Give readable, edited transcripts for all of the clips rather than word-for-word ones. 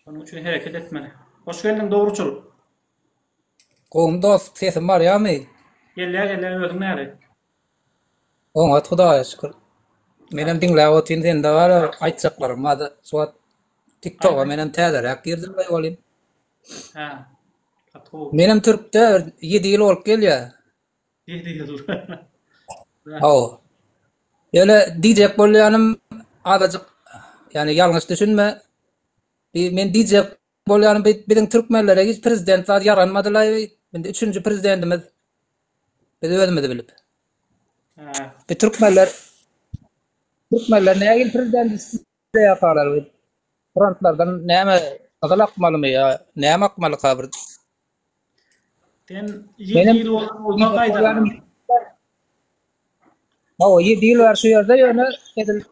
Onun için hareket etmeli. Hoş geldin doğruçul. Oğlum dost sesim var ya mı? Gel ödün nerede? Oğlum at Xudaya şükür. Menem dinle o tin sen de var aytacaklarım hadi suat TikTok'a Aynen. menem täzerak girdim bay olayım. Ha. Katı. Menem Türk'te 7 yıl olup gel ya. 7 yıl. Aw. Öyle diyecek bolýanym azajyk yani ýalňyş düşünme. Men diyecek bolýanym biziň türkmenlere hiç prezident zat yaranmadylar. Mende 3-nji prezidentimiz. Biz özümüzi bilip. Ha. Bir Türkmenler nägil prezident iste ýakarlar. Frontlardan näme agal akmalymy ya? Näme akmaly kabir? Sen 7 Benim yıl olma kaydan. o 7 yıl var şu yerde ýöne edil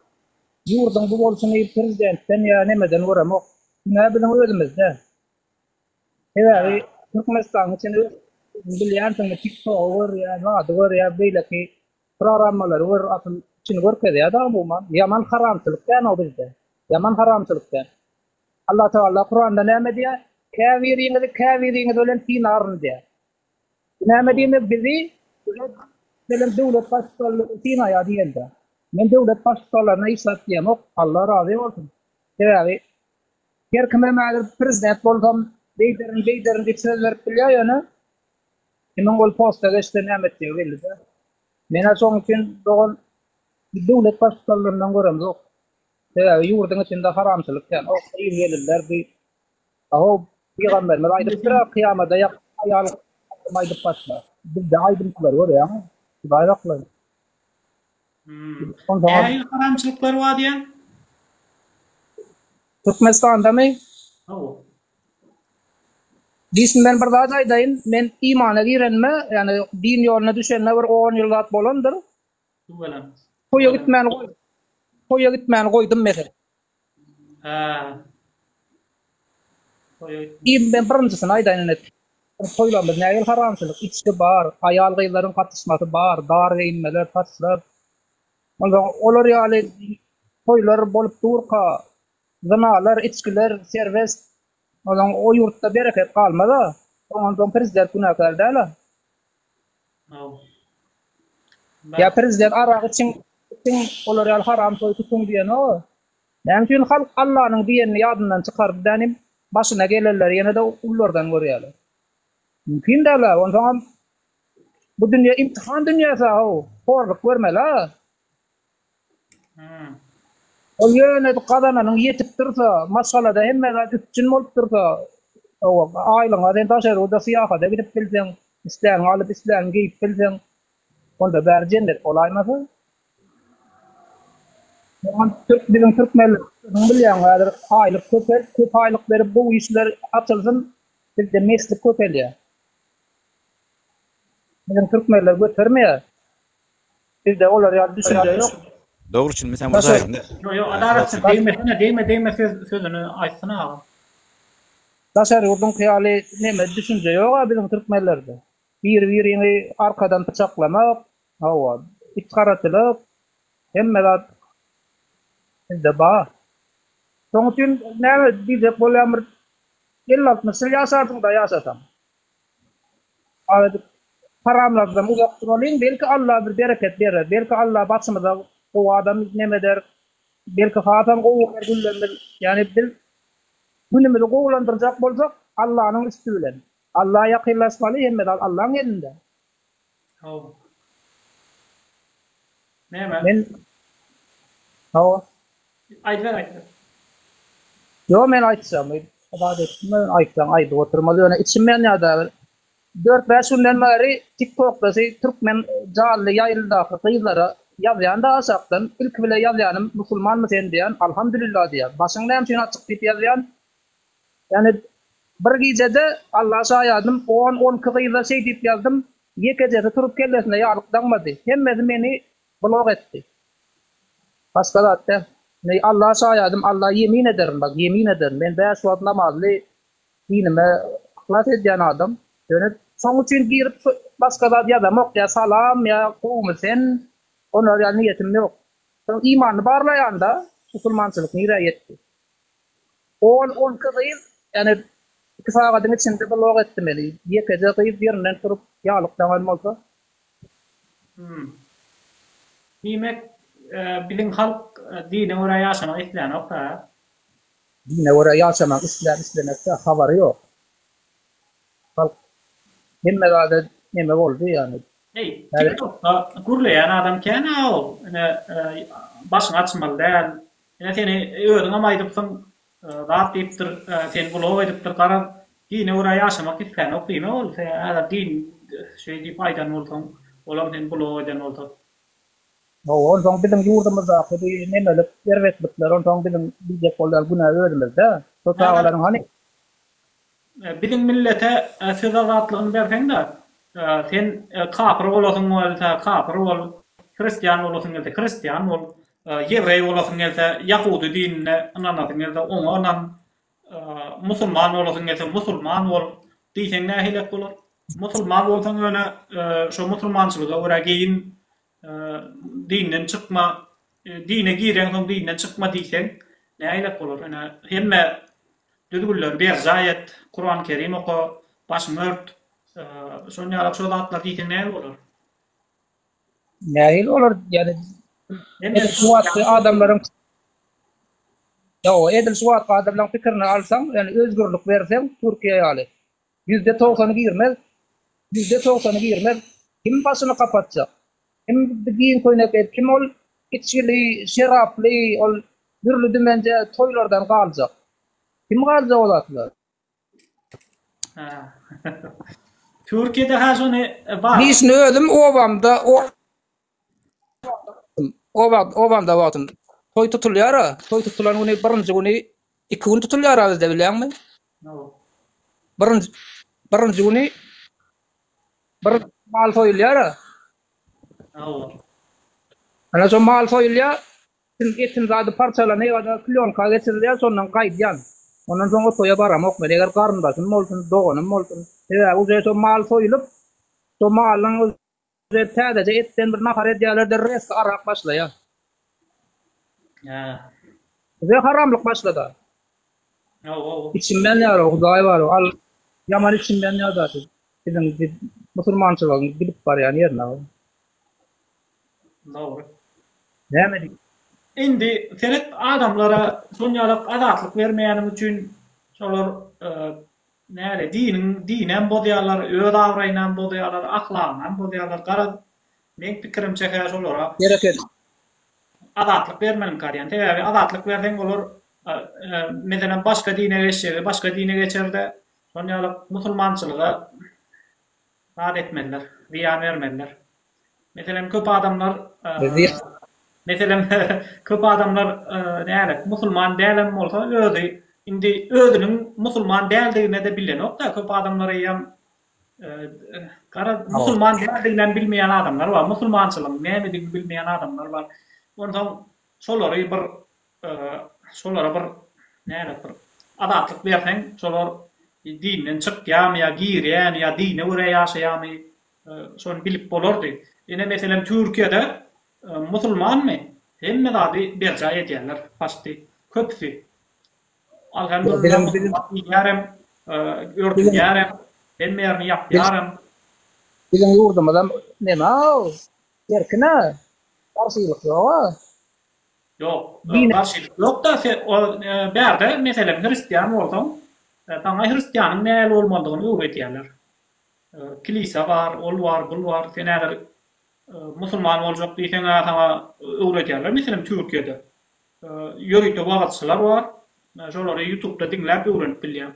ýurdun bu bolsun prezidentden ya nemeden göremek. Ne bilen özümizde. Eğer Ha. Türkmenistan için bilýärsiň TikTok var ya, radio var ya beýle ki programmalar var asıl için görkedi ya da umuman yaman haramçylykdan o bizde. Yaman haramçylykdan. Allah Teala Kur'an'da näme diýär? Käwiriňiz bilen finaryn diýär. Näme diýmek bizi bilen döwlet başçylaryny finaya diýende. Men döwlet başçylaryna islat diýmek Allah razy bolsun. Sebäbi her kime mädir prezident bolsam beýderin diýip söz berip bilýär ýöne. Hemen ol posta geçti näme diýip bildi. Mena soň üçin dogan döwlet başçylaryndan görem zok. Sebäbi ýurdun içinde haramçylykdan o ýyl gelirler bir aho peygamberler aýdypdyr kıyamada ýak aýal aýdyp başlar. Bizde aýdymçylar var ya. Bayraklar. Eğer haramçılıklar var diyen. Türkmenistan'da mı? Oh. Diýsin men bir zat aýdaýyn, men imana girenme, yani din ýoluna düşenme bir 10 ýyl bolandyr. Bu bilen. Koýa gitmän goýdum mesela. Ha. Ben birinçisini aýdaýyn et. Toýlamyz nägil haramçylyk, içki bar, aýal gyýlaryň gatnaşmasy bar, dar giyinmeler, taşlar. Olar ýaly toýlar bolup durka, zinalar, içkiler, serbest. O ýurtda bereket kalmada. Ondan prezident günahkar däl. Oh. Ya prezident arak için olar ýaly haram toý tutun diýen o. Näme üçin halk Allah'nyň diýenini ýadyndan çykaryp dänim başyna gelenler ýene de ullardan görýärler. Mümkin däl. Ondan bu dünýä imtihan dünýäsi o. Horluk görmeli. O ýöne gadananyň ýetip dursa, masalada hemme üçün bolup dursa, o aýlyňa den daşary o da syýahada gidip bilseň, isläň alyp isläň giýip bilseň, onda bäri cennet bolaýmasy. Biziň türkmenler bilýän gadyr aýlyk köp aýlyk berip bu işler açylsyn, bizde meslik köpelýär. Biziň türkmenler götermeýär. Bizde olar ýaly düşünje ýok. Doğru şimdi sen buradaydın da. Yo adaletçi değme sözünü açsana ağa. Daşary urdun hyýaly näme düşünje ýok biziň türkmenlerde. Bir-birini arkadan bıçaklamak, hawa, itkaraçylyk, hemme zat bizde bar. Şoň üçin näme diýjek bolýan bir 50-60 ýyl ýaşardyň da ýaşasam. Haramlardan uzak duralım, belki Allah bir bereket verir, belki Allah başımıza o adam näme der, belki hatam goýar güllendir. Yani biz günümüzü goýlandyrjak bolsak Allah'nyň üstü bilen. Allah ýakynlaşmaly, hemme Allah'nyň elinde. Oh. Näme? Men hawa. Aýdlar. Yo men aýtsam, adetime aýtsam, aýdy oturmaly ýöne içimden ýa-da 4-5 günden beri TikTok'da Türkmen canlı yayılda kıyılara yazyan da asaktan ilk bile yazyanım Müslüman mı sen diyen elhamdülillah diyen. Başında hem için açık bit yazyan. Yani bir gecede Allah'a sayadım 10 kıyıda deyip yazdım. Gecede turup kellesine yarlıklanmadı. Hem beni blok etti. Başka da hatta Allah'a sayadım Allah yemin ederim bak yemin ederim. Ben 5 vakit namazlı dinime ihlas ediyen adam. Yani son için girip başka da yazamok ya salam ya kuvmu sen onlar ya niyetim yok. İmanı barlayanda Müslümançılık nire yetti. on kızıyız. Yani iki saatin içinde blog ettim beni. Yekece kıyıp yerinden turup yağlıktan olsa. Demek bizim halk dini oraya yaşamak isteyen nokta. Yine oraya yaşamak istemekte haberi yok. Halk neme de neme oldu yani. Hey, TikTok'ta gurlayan adam kena o. Başını açmalı değil. Seni öğren ama edipsin rahat deyiptir, seni blog ediptir karar. Dini oraya yaşamak isteyen nokta değil mi ol? Din şey deyip aydan olsun. Olam seni blog eden olsun. Ondan bizim yurdumuzda bir nemelik servetlikler, ondan bizim bilecek olanlar buna öğrenmezde. Sotaların hani Bizim millete söz rahatlığını versen de sen kafir olasın olsa kafir ol, Hristiyan olasın else Hristiyan ol, Yevrey olasın else Yahudi dinine ananasın else onan Musulman olasın else Musulman ol diysen ne hilek olur? Musulman olsan öyle şu Musulmançılığa oraya giyin dininden çıkma, dine giren son dininden çıkma diysen ne hilek olur? Hemme düzgünler bir zayet Kur'an-ı Kerim oku, başını ört, sonra yarak şöyle atlar diysen ne olur? nehil olur yani edil suatı adamların edil suatı adamların fikrini alsan yani özgürlük versen Türkiye'ye ali. %90'ı girmez. %90'ı girmez. Kim başını kapatacak? Kim giyin koynak et? Kim ol içkili, şeraplı, ol türlü dümence toylardan kalacak? Kim kalacak olatlar? Türkiye'de her şey var. Biz ne ödüm ovamda ovamda vaktim. Toy tutuluyor. Toy tutulan onu birinci günü iki gün tutuluyor bizde bilen mi? Birinci günü bir mal toyuluyor. Ana so mal toyuluyor. Etin zadı parçalanıyor da kilon geçiriliyor sonra kaydıyan. Ondan sonra toya baramak mı? Eğer karın basın molsun doğanın molsun. Ya o so mal toyulup so malın sadece etten bir nahar ediyorlar da rest arak başlıyor. Ve haramlık başladı. İçimden ya o gay var al yaman içimden ya zaten. Bizim Müslümançılığın gidip var yani yerine. Doğru. Ne demek? Indi senet adamlara sonyalık azatlık vermeyenim için şolar näle dinen bodayalar, öz avraynan bodayalar, ahlaknan bodayalar. Gara men pikirimçe her şolara Gereket. azatlık vermenin karyan. Tebi azatlık versen olur. Mesela başka dine geçer, başka dine geçerde sonyalık Müslümançılığa rahat etmediler, riya vermediler. Mesela köp adamlar mesela köp adamlar näle Müslüman değilim olsa öldü. Indi öldünün Müslüman değildiğine de bilen yok da köp adamlara yam Müslüman değildiğinden bilmeyen adamlar var. Müslümançılığın nämediğini bilmeyen adamlar var. Ondan şolara bir näle bir adatlık versen şolar dininden çıkýan ya girýän ya dine göre ýaşaýan şonu bilip bolardy. Ene mesela Türkiye'de Müslüman mı? Hemme zady berja edýärler başdy. Köpsi. Alhamdulillah yarım örtüýärem. Hemme ýerni ýapýarem. Bizim yurdumuzda neme o? Yerkine. Karşılık yok. Yok. Karşılık yok da berde mesela Hristiyan bolsaň sana Hristiyanın näle bolmadygyny öwretýärler. Kilise var, ol var, bul var. Sen eğer Müslüman olacak diýsen sana öwretýärler. Mesela Türkiye'de ýörükde wagtçylar var. Şolary YouTube'da dinläp öwrenip bilýär.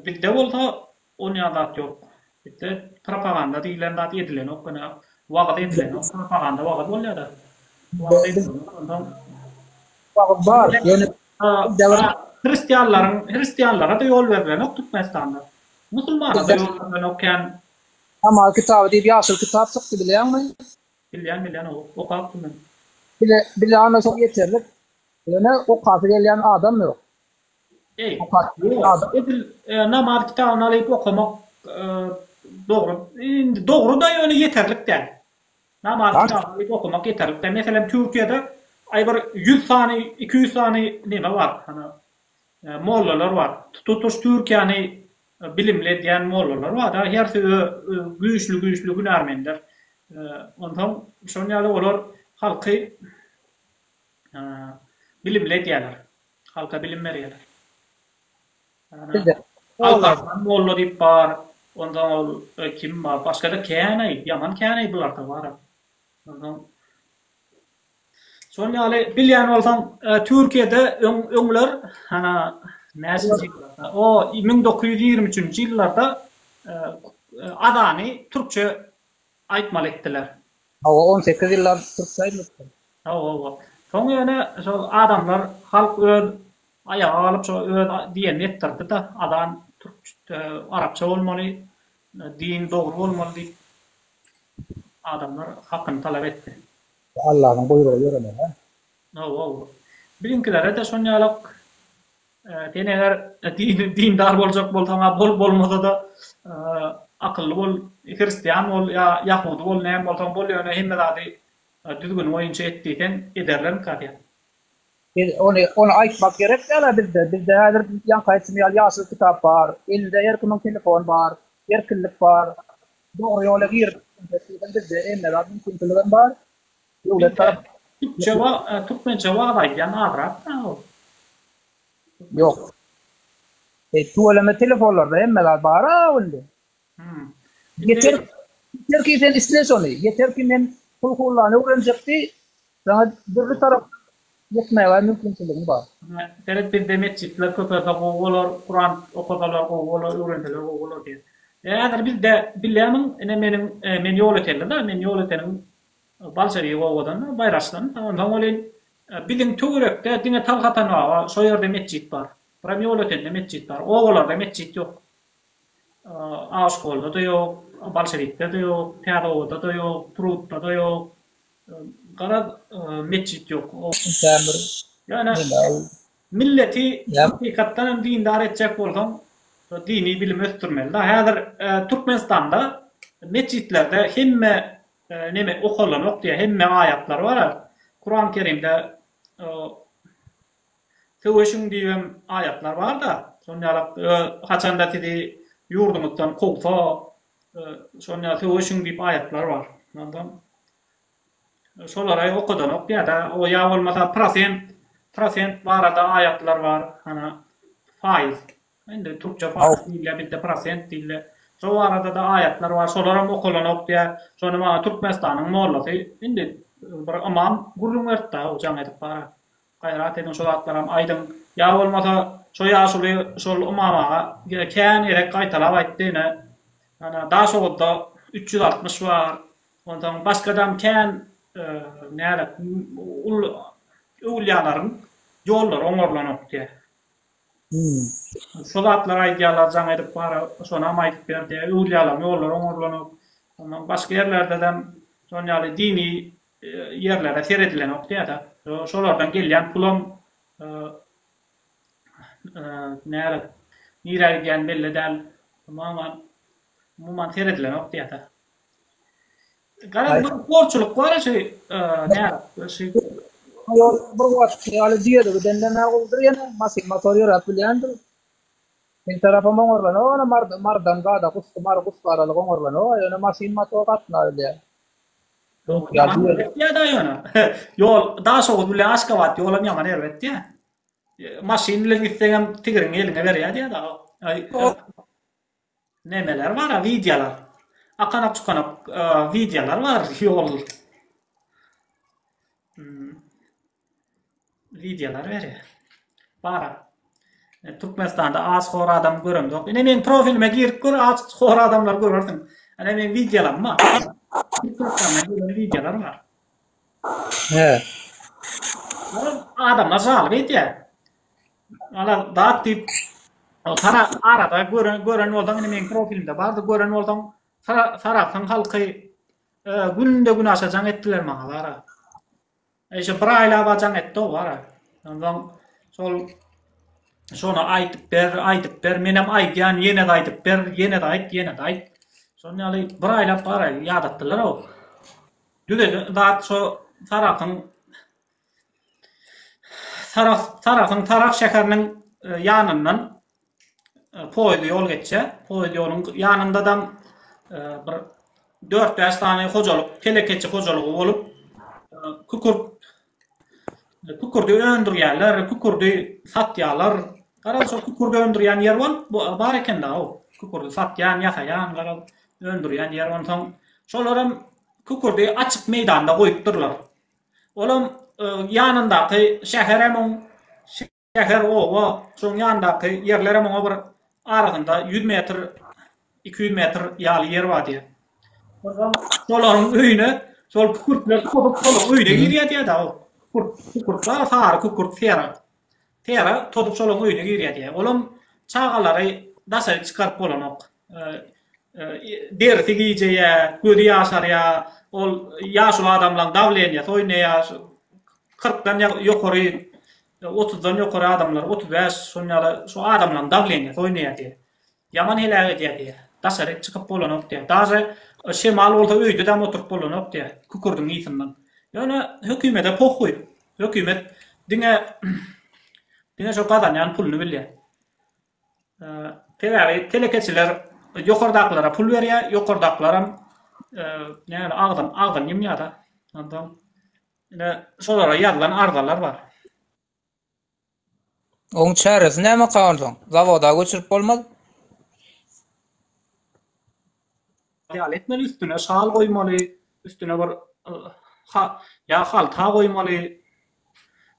Bizde bolsa onu adat ýok. Bizde propaganda diýilen zat edilen okuna wagt edilen propaganda wagt bolýar da. Wagt edilen. Wagt bar. Yani Hristiyanlara da yol verilen ok Türkmenistan'da. Musulmana da yol verilen okyan. Ama kitabı diye bir asıl kitap çıktı bilen mi? Bilen o kalktım ben. Bile anlaşık yeterli. Yani o kafir gelen adam yok. Namaz kitabını alıp okumak doğru. Doğru da yani yeterlik değil. Namaz kitabını alıp okumak yeterlik değil. Mesela Türkiye'de ay bir 100 tane 200 tane neme var. mollalar var. Tutuş Türkiýany bilimli diýen mollalar var. Da her güýçlü günärmenler. Ondan şonýaly olar halky bilimli diýerler. Halka bilim berýärler. Bizde Allah'tan molla diýip bar. Ondan ol kim bar? Başga da känä, ýaman känä bular da bar. Ondan şonýaly bilýän bolsam Türkiýede öňler näçe o 1923-nji ýyllarda adany türkçe aýtmaly etdiler. hava 18 ýyllar Türkçe aýdyldy. Soň ýene şol adamlar halk öz ayağa alyp şo öz diýeni etdirdi da adam türkçe arapça bolmaly, din dogry bolmaly diýip adamlar hakyny talap etdi. Allah'ın buyruğu ýöreler. Bilinçlere de şonýalyk eğer dindar boljak bolsaňa bolmasa da akylly bol, Hristiýan bol, Ýahudi bol, näme bolsaň bol ýöne hemme zady düzgün oýunça etdiýsen ederler katýa. Onu aýtmak gerek ýa bizde. Bizde häzir ýankaýsymyal ýaşy kitap bar, elde erkimin telefon bar, erkinlik bar. Dogry ýola girip bizde emme zady mümkinçiligim bar. Ýölet tarap Türkmençe wagdaýdan azrak. yok. Tuvaleme telefonlarda emme zady bar öldü. Yeter ki sen isles onu. Yeter ki men kullanı öğrenecekti. Daha bir taraf yetmeye mümkinçiligim bar. Seret bizde mescitler köpede goýular, Kur'an okasalar goýular, öwrendiler goýular diýer. Eger bizde bilýämiň, men ýol etenler da, men ýol etenim Balşary gowadan, Baýraşdan, ondan bolen biziň töwerekde diňe talgatan bar, şo ýerde mescit bar. Biram ýol etende mescit bar. Owalarda mescit ýok. Aşkolda da ýok, Balşaryde da ýok, Täzewde da ýok, Turutda da ýok. Gara mescit ýok. Yani milleti hakikaten dindar edecek bolsaň dini bilim östürmeli. Häzir Türkmenistanda mescitlerde hemme neme okulanok diye hemme ayatlar var. Kur'an-ı Kerim'de Tevşün diýen ayatlar var da. Şonýalyk haçanda dedi ýurdumyzdan kowsa şonýa Tevşün diýip ayatlar var. Ondan şolary okudanok diýär. O ýa bolmasa prosent barada ayatlar var. Faiz. Indi Türkçe faiz diýilýär, bizde prosent diýilýär. Şo arada da ayatlar var. Şolaram okulanok diýär. Şonu ma Türkmenistanyň mollasy indi bir imam gurulmert da o jaň edip bara. Gaýrat edin şol atlaram aýdym. Ýa bolmasa şo ýaşuly şol imamaga kän erek gaýtalap aýtdyna. Daha şoňda 360 var. Ondan başgadam kän näle ulýalaryň ýollary oňorlanok diýär. Şol atlar aýdýarlar jaň edip bara şonu aýdyp berdi. Ulýalaryň ýollary oňorlanok. Ondan başga ýerlerde de şonýaly dini yerlere seredilen okdiýada. Şolardan gelýän pulam nirälgen belli däl. Mumman seredilen okdiýada. Gara bir borçluk var bir wagt ýaly diýedi, denleme boldur ýene masin motor ýörap bilýändir. Bir tarafam oňorlan, ona mardan gada gusgaralyk oňorlan, ýöne masin motor gatnaýdy. Ya da ýöne. Ýol daha soňky bilen aşgabat ýolam ýaman erbet diýär. Maşinle gitseňem tigiriň eline berýär diýär da. Nemeler var, videolar. Akanap çykanap videolar var, ýol. Videolar berýär. Bara. Türkmenistanda az-hor adam göremdik. Ine men profilime girip gör, az-hor adamlar görürsin. Ine men videolamma. Türkmenistanda videolar var. He. Adamlar zalim etýär. Ala dat tip tara arada gören bolsaň ine men profilimde bardy, gören bolsaň Sarafyň halky günde gün aşajaň etdiler maňa bara. Eşe bir aýla bajaň etdi bara. Ondan şonu aýdyp ber, menem aýdýan ýene de aýdyp ber, ýene de aýt. Şonýaly bir aýla bara ýadatdylar o. Düze dat şo Sarafyň Tarak şäheriniň yanından poydu yol geçe. Poydu yolun yanında da bir 4-5 tane hocalık, telekeçi hocalığı olup kukurdu öndürýärler, kukurdu satýarlar. Gara şo kukurdu öndürýän yer bol, bar eken da o. Kukurdu satýan, ýasaýan, gara öndürýän yer bol. Soň şolaram kukurdu açyk meýdanda goýup durlar. Olam yanındaky şäherem şäher owa, şoň ýanyndaky yerlerem oňa bir aragynda 100 metr 200 metr ýaly yer bar diýär. Şolaryň öýüne şol kukurtlar kopup şol öýüne girýär da o. Kukurtlar far kukurt tera totup şolaryň öýüne girýär diýär. Olam çagalary daşary çykaryp bolanok. Dersi giýjeýär, gözi ýaşarýar, ol ýaşul adamlaryň dawlenýär, oýnaýar. 40-dan ýokary, 30-dan ýokary adamlar, 35 şonýara şu adamlaryň dawlenýär, oýnaýar diýär. Yaman helak edýär diýär. Daşary çykyp bolanok diýär. Daşy şemal bolsa öýde de oturup bolanok diýär. Kukurdyň ýytyndan. Ýöne hökümete pohuy. Hökümet diňe şo gadanýan puluny bilýär. Telekeçiler ýokardaklara pul berýär, ýokardaklara näme agdyn ýemýär da. Ondan şolara ýazylan ardalar bar. Oň çäresi näme kalansoň? Zawoda göçürip bolmaz. Ýa etmeli üstüne şal goýmaly, üstüne bir halta goýmaly.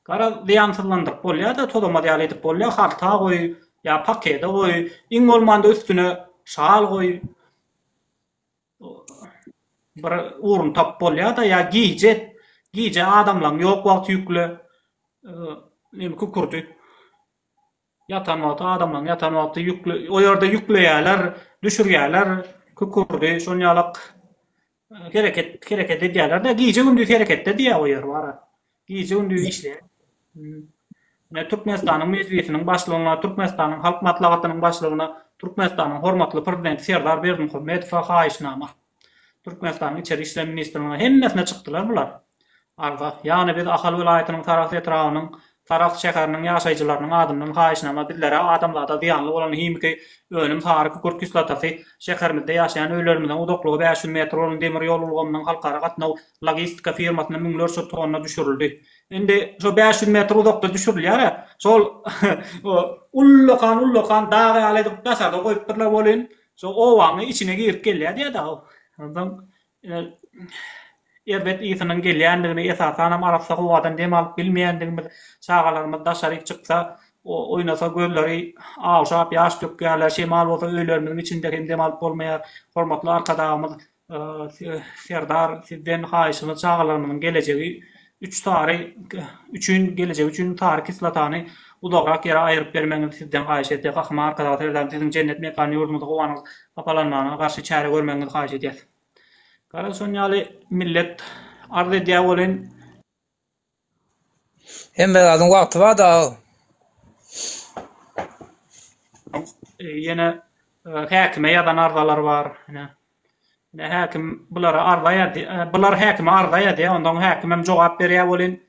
Gara diýansyzlandyryp bolýar da tolama diýal edip bolýar, halta goý, ýa pakete goý, iň bolmanda üstüne şal goý. Bir urun tap bolýar da ýa giýje adamlaryň ýok wagt ýükle näme kukurdy. Yatan wagt adamlaryň yatan wagty ýükle, o ýerde ýükleýärler, düşürýärler. Kukurdy şonýalyk hereket edýärler da giýje gündüz hereketde diýär o yer bar. Giýje gündüz işler. Türkmenistanyň meclisiniň başlygyna, Türkmenistanyň halk matlagatynyň başlygyna, Türkmenistanyň hormatly prezidenti Serdar Berdimuhammedow haýyşnama. Türkmenistanyň içeri işler ministrine hemmesine çykdylar bular. Arda, ýani biz Ahal vilayatynyň taraf etrawynyň, taraf şäheriniň ýaşaýjylarynyň adymynyň haýyşnama bizlere adamlarda ziýanly bolan himki ölüm sary kukurt kislotasy şäherimizde ýaşaýan öýlerimizden udaklygy 500 metr bolan demir ýol ulgamynyň halkara gatnaw logistika firmasyna müňlerçe tonna düşürildi. Indi şo 500 metr udakda düşürilýär, şol ullokan dagy alyp daşarda goýup durlar bolyn, şo owanyň içine girip gelýär diýär da. Ondan Erbet ýytynyň gelýändigini esasan arapça gowadan demal bilmeýändigimiz çagalarymyz daşary çyksa oýnasa gözleri awşap ýaş tökýärler, şemal bolsa öýlerimiziň içinde hem demal bolmaýar. Hormatly arkadaşymyz Serdar sizden haýyşymy çagalarymyzyň gelejegi 3 gelejegi üçin taryk islatany udagrak ýere aýryp bermeňizi sizden haýyş etdik. Ahma arkadaşlar siziň cennet mekany ýurdumyzda gowanyň apalanmagyna garşy çäre görmeňizi haýyş edýär. Gara şonýaly millet ardy diýär bolan. Hem beýladyň wagty bar da. Ýene häkime ýadan ardalar bar. Ene häkim bulara ardaýar, bular häkime ardaýar, ondan häkimem jogap berýär bolan.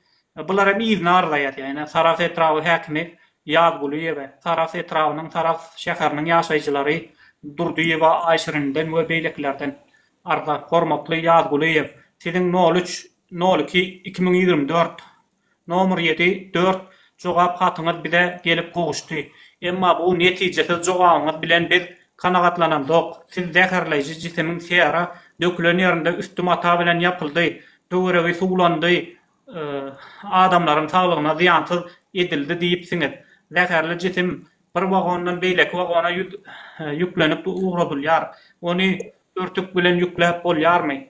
Bular hem izni ardaýar, ýani taraf etrawy häkimi ýazguly taraf etrawynyň taraf şäheriniň ýaşaýjylary durdy we aýşyrynden we beýleklerden arda hormatly ýazguly siziň 03-02-2024 nomer 7-4 jogap hatyňyz bize gelip gowuşdy. Emma bu netijesiz jogabyňyz bilen biz kanagatlanandyk. Siz zäherleýici jisimiň sera dökülen ýerinde üstüm ata bilen ýapyldy. Döwrewi suwlandy. Adamlaryň saglygyna ziýansyz edildi diýipsiňiz. Zäherli jisim bir wagondan beýleki wagona ýüklenip uğradylýar. Ony örtük bilen ýükläp bolýarmy?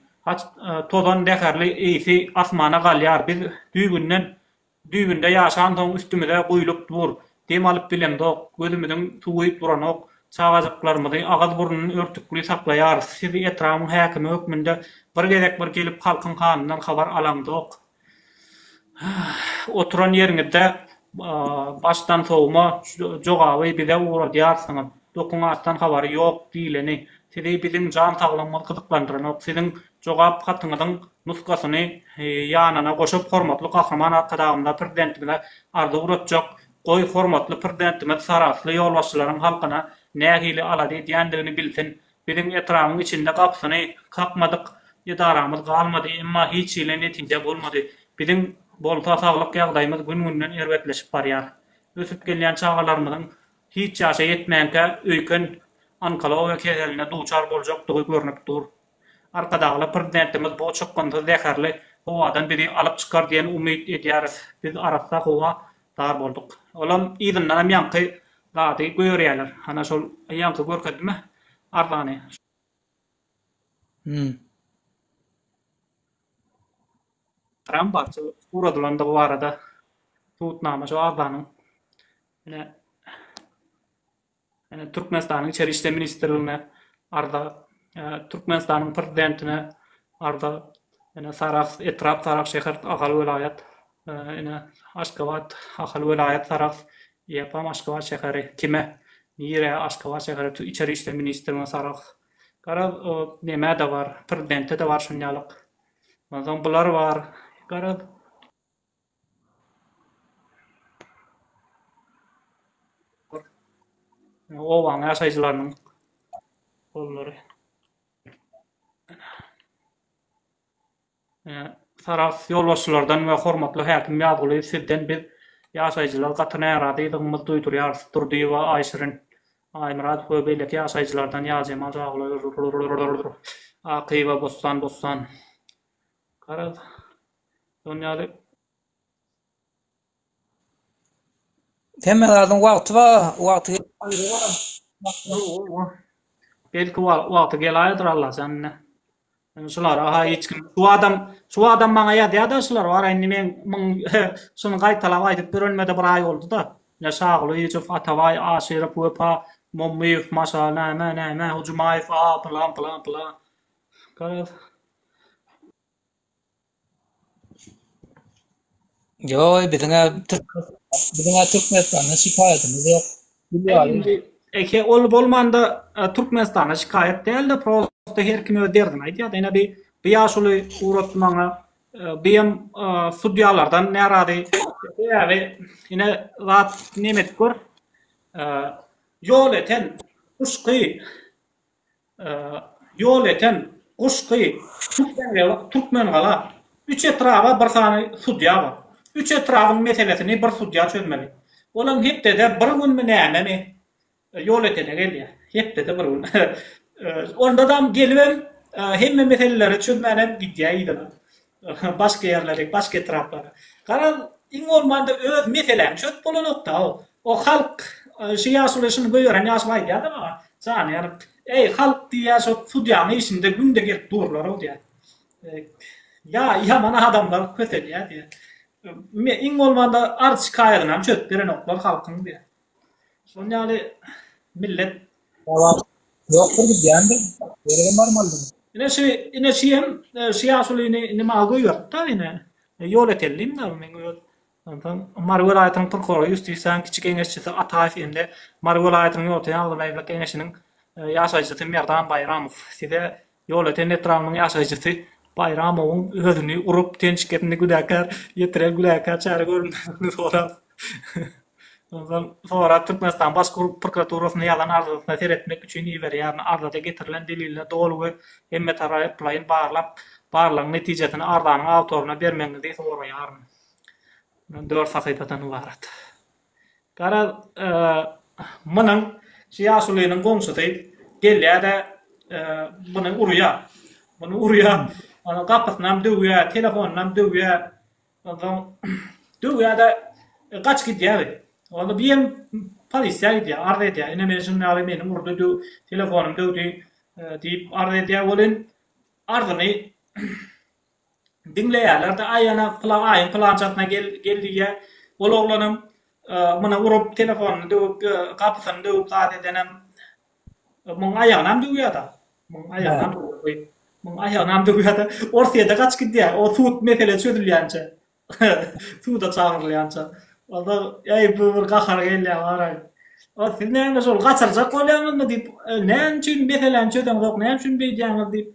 Tozan zäherli eýsi asmana galýar. Biz düýbünde ýaşan soň üstümize goýulyp dur. Dem alyp bilendik. Gözümiziň suwuýup duranok. Çagajyklarymyzy agaz burnuny örtükli saklaýar. Sizi etrawyň häkimi hökmünde bir gezek bir gelip halkyň kanundan habar alandyk. Oturan ýeriňizde başdan sowma jogaby bize uğradýarsyňyz. Dokumentstan habary ýok diýileni. Sizi bizim jan saglanmagy gyzyklandyran, siziň jogap hatyňyzyň nuskasyny ýanyna goşup hormatly kahraman arkadaşymyza prezidentimize arda uratjak goý hormatly prezidentimiz sarasly ýolbaşçylaryň halkyna nähili alady diýendigini bilsin. Biziň etrafyň içinde gapsyny kakmadyk, ýydaramyz galmady, emma hiç ile netije bolmady. Biziň bolsa saglyk ýagdaýymyz gün-günden erwetleşip barýar. Ösüp gelýän çagalarymyzyň hiç ýaşa ýetmänkä öýken onkologiýa keseline duçar boljakdygy görnüp dur. Arkadaşlar prezidentimiz bu çykgyndy zäherli howadan biri alyp çykar diýen umyt edýäris. Biz arasda howa dar bolduk. Olam ýygyndam ýanky zady görýärler. Ana şol ýanky görkedimi? Ardany. Rambarçı uradylandy bu arada. Tutnama şu ardanyň. Ene Türkmenistanyň içeri işler ministrligine arda Türkmenistanyň prezidentine arda ene Saras etrap Saras şäher Agaly vilayat ene Aşgabat Agaly vilayat Saras ýa-da Aşgabat şäheri kime nire Aşgabat şäheri içeri işler ministrligine Saras gara näme de var prezidente de var şunýalyk. Mazam bular var. Gara o waň ýaşaýjylarynyň gollary. Saras ýolbaşçylardan we hormatly häkim ýaguly sizden biz ýaşaýjylar gatyna ýaradyýdygymy duýdurýar durdy we aýşyryň. Aýmrat we beýleki ýaşaýjylardan ýazyma jagly. Akyba bossan. Gara dünýäde Temelaryň wagty wagty belki wagty gelaýdyr Allah janna. Şular aha hiç kim şu adam maňa ýa-da şular var indi men şunu gaýtalap aýdyp berilmede bir aý boldy da. Ne şagly Ýusuf Ataway Aşyryp wepa Momyýew maşala näme Hujumaýew plan. Gara Yo, biziňe Türkmenistanyň şikaýetimiz ýok. Bilýär. Eke ol bolmanda Türkmenistana şikayet değil de prosto her kim öderdim aýdýar. Ene bir ýaşuly uratmaňa beýem sudýalardan närady ýa-da ene zat nemet gör ýol eten guşky Türkmen gala üç etrafa bir sany sudýa bar. Üç etrafyň meselesini bir sudýa çözmeli. Olam hepde de bir gün näme yol etene gelýär. Hepde de bir gün. Onda da gelibem hemme meseleleri çözmänem gidýär. Başga ýerlere, başga etraflara. Gara iň bolmanda öz meselem çöp bolanokda o halk şu ýaşulyşyny göýeren ýaşlaýdy ýa-da. Sany halk diýär şu sudýanyň içinde günde gelip durlar o diýär. Ya mana adamlar kötüdür diye. İň bolmanda arz şikaýetynam çöp beren oklar halkyň diye. Şonýaly millet Ýokdur diýendir. Bergen normaldy. Ine şeýem şiýasylyny nima goýýar da ine ýol etelim da men goýýar. Ondan Mar vilayatynyň prokurory ýustiýasiýanyň kiçik eňeşçisi Ataýew ende Mar vilayatynyň ýoltaýan Aglylaýla eňeşiniň ýaşaýjysy Merdan Bayramow size ýol eten etrafynyň ýaşaýjysy Bayramowyň özüni urup tençketini güdäkär ýetirel güdäkär çary görünýär sonra. Ondan sonra Türkmenistan Baş Prokuraturasyna ýalan arzusyna seretmek üçin ýerlerine arzuda getirilen deliller dolu we hemme taraplaryň barlaryň netijesini ardanyň awtoryna bermeňizi soraýar. 4 sahypadan ibarat. Gara munyň şiýasylynyň goňşusy gelýär-de munyň urýar. Ana gapysyna döwýär, telefonuna döwýär. Ondan döwýär-de gaç gidýär. Onda bir polisiýa gidýär, arda edýär. Ene men şunu aly meni urdy, telefonum döwdi diýip arda edýär bolan. Ardyny dinleýärler-de aýana plançatyna geldiýär. Ol oglanym muny urup telefonuny döwüp gapysyny döwüp zat edenem. Muň aýagynam döwýär-de. Muň aýagynam döwýär-de. Orsiýada gaç gidýär. O sud mesele çözülýänçe. Suda çağırylýança. Onda bu bir gahar gelýär garay. O siňe şol gaçarjak bolýarmy diýip, näme üçin meselen çözem zok, näme üçin beýdýäňiz diýip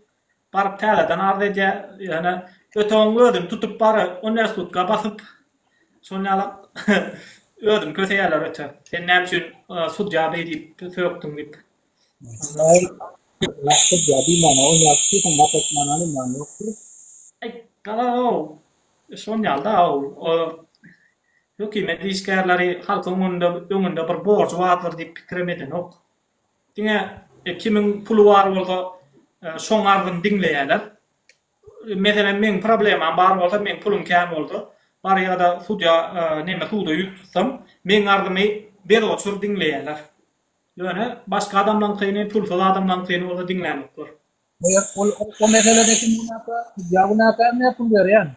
baryp täzeden arda edýär. Ýani öteň ödüm tutup bary o näsutga basyp şonýaly ödüm köseýärler öte. Sen näme üçin sudja beýdip söýükdiň diýip. Ay, lafı jadi mana o yaptı sen matak mana mana yoktur. Ay, gala o. Şon ýalda o. Hökümet işgärleri halkyň öňünde bir borç bardyr diýip pikiremeden ok. Diňe kimin pulu bar bolsa şoň ardyň diňleýärler. Meselen men problemam bar bolsa men pulum kän boldy. Bar ýa-da sudja näme suda ýüz tutsam, men ardymy ber otur diňleýärler. Ýöne başga adamdan kyny pulsuz adamdan kyny bolsa diňlenip dur. O meseledeki münaka ne pul berýän?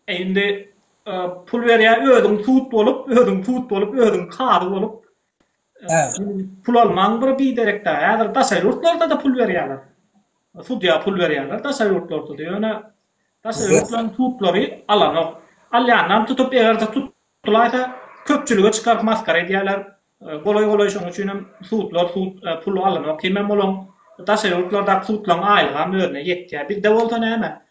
Endi pul berýär ödüň tut bolup, ödüň kary bolup. Pul almaň bir biderekde. Häzir daşaýurtlarda da pul berýärler. Sudya pul berýärler daşaýurtlarda da. Ýöne daşaýurtlaryň tutlary alanok. Alýandan tutup egerde tutulaýsa köpçülüge çykaryp maskara edýärler. Golay şoň üçin hem pul alanok. Kimem bolan daşaýurtlarda tutlaryň aýlygy mörne ýetýär. Bir de bolsa näme?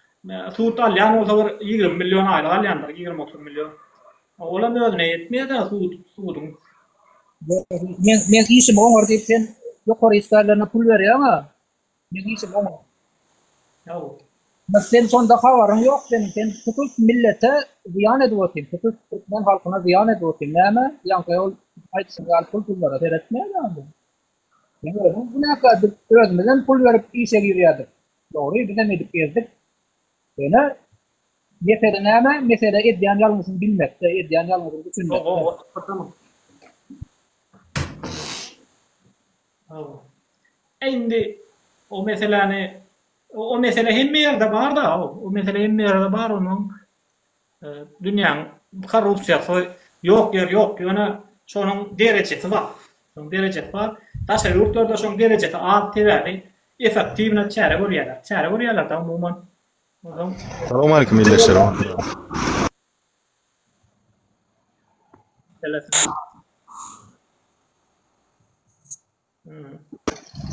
Sut alýan bolsa 20 milyon aýlyk alýandyr, 20-30 milyon. Ola mörne ýetmeýär sudyň. Men işim oňar diýip sen ýokary isgarlarına pul berýärmi? Men işim oňar. Ýa. Sen sonda habaryň ýok sen tutup millete ziyan edýärsin. Tutup Türkmen halkyna ziyan edýärsin. Näme? Ýa-da ol aýtsyň gal pullara beretmeýärdi. Bu näka özümizden pul berip işe girýärdik. Dogry, bize edip gezdik. Ýöne mesele näme? Mesele edýän ýalňysyny bilmekde, edýän ýalňysyny düşünmekde. Endi o mesele hemme ýerde bar da, o mesele hemme ýerde bar onuň dünýäň korrupsiýasy ýok ýer ýok. Ýöne şonuň derejesi bar. Şonuň derejesi bar. Daşaýurtlarda şonuň derejesi az teräli, efektiwne çäre görýärler. Çäre görýärler da umumyň. Salam aleyküm milletçiler.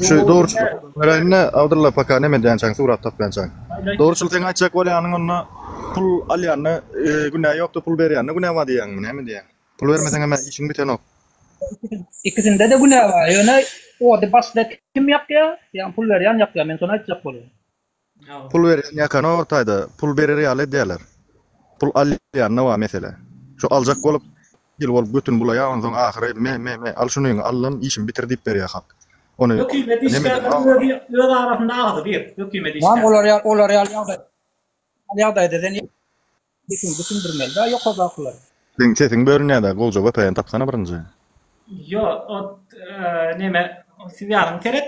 Şu doğruçuluk öğrenine avdırla paka ne medyan çan surat tapyançan. Doğruçuluk sen açacak bolýanyň onu pul alýany günä ýokdy, pul berýänni günä wa diýen, näme diýen? Pul bermeseň hem işiň bitenok. İkisinde de günah var. Yani o da başta kim yapıyor? Yani pul veren yapıyor. Men sonra açacak oluyor. Pul berýän ýakan ortaýda, pul berer ýaly diýerler. Pul alýan näwa mesele. Şu aljak bolup, ýyl bolup götün bulaýa, ondan soň ahyry me al şuny allan işin bitir diýip berýär hak. Onu hökümet işgärleri öz arasynda agy bir. Hökümet işgärleri. Olar ýagdaýda den düşündirmeli da ýok azaklar. Sen sesin börünýär-de golja öpeýän tapsana birinji. Yo, o näme siýaryň terek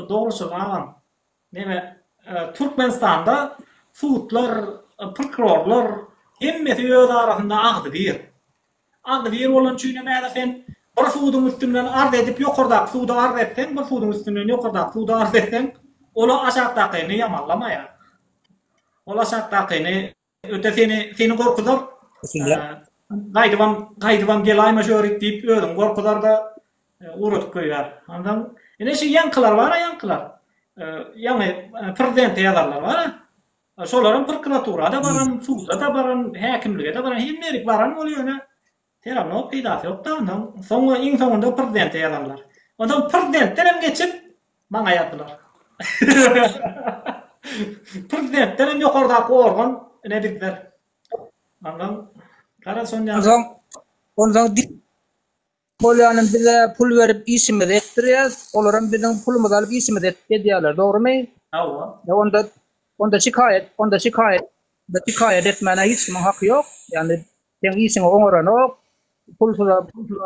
dogrusu agan. Näme Türkmenistanda sudlar, prokurorlar hemmesi öz arasynda agy bir. Agy bir bolan üçin näme sen bir sudyň üstünden arz edip ýokardak suda arz etsen, bir sudyň üstünden ýokardak suda arz etsen, ola aşagdakyny ýamanlamaýar. Ola aşagdakyny öte seni gorkudar. Gaýdyban gelaýma şörik diýip ödüm gorkudar da urutup goýar. Andan ene şu ýankylar bar, ýankylar. Ýani prezident ýazarlar bar. Şolaryň prokuraturada baran, suda da baran, häkimlige de baran, hemmerik baran bolýar. Teramno peýdasy ýok da, ondan soňra iň soňunda prezident ýazarlar. Ondan prezidentden hem geçip maňa ýatdylar. Prezidentden hem ýokardaky organ ne diýdiler. Andan kara soňra Ondan bolýanyň bize pul berip işimizi etdirýär. Olaram biziň pulumuzy alyp işimizi etdirýärler. Dogrymy? Hawa. Onda şikayet etmene hiç kimin hakkı yok. Yani sen işini oňaranok, pulsuz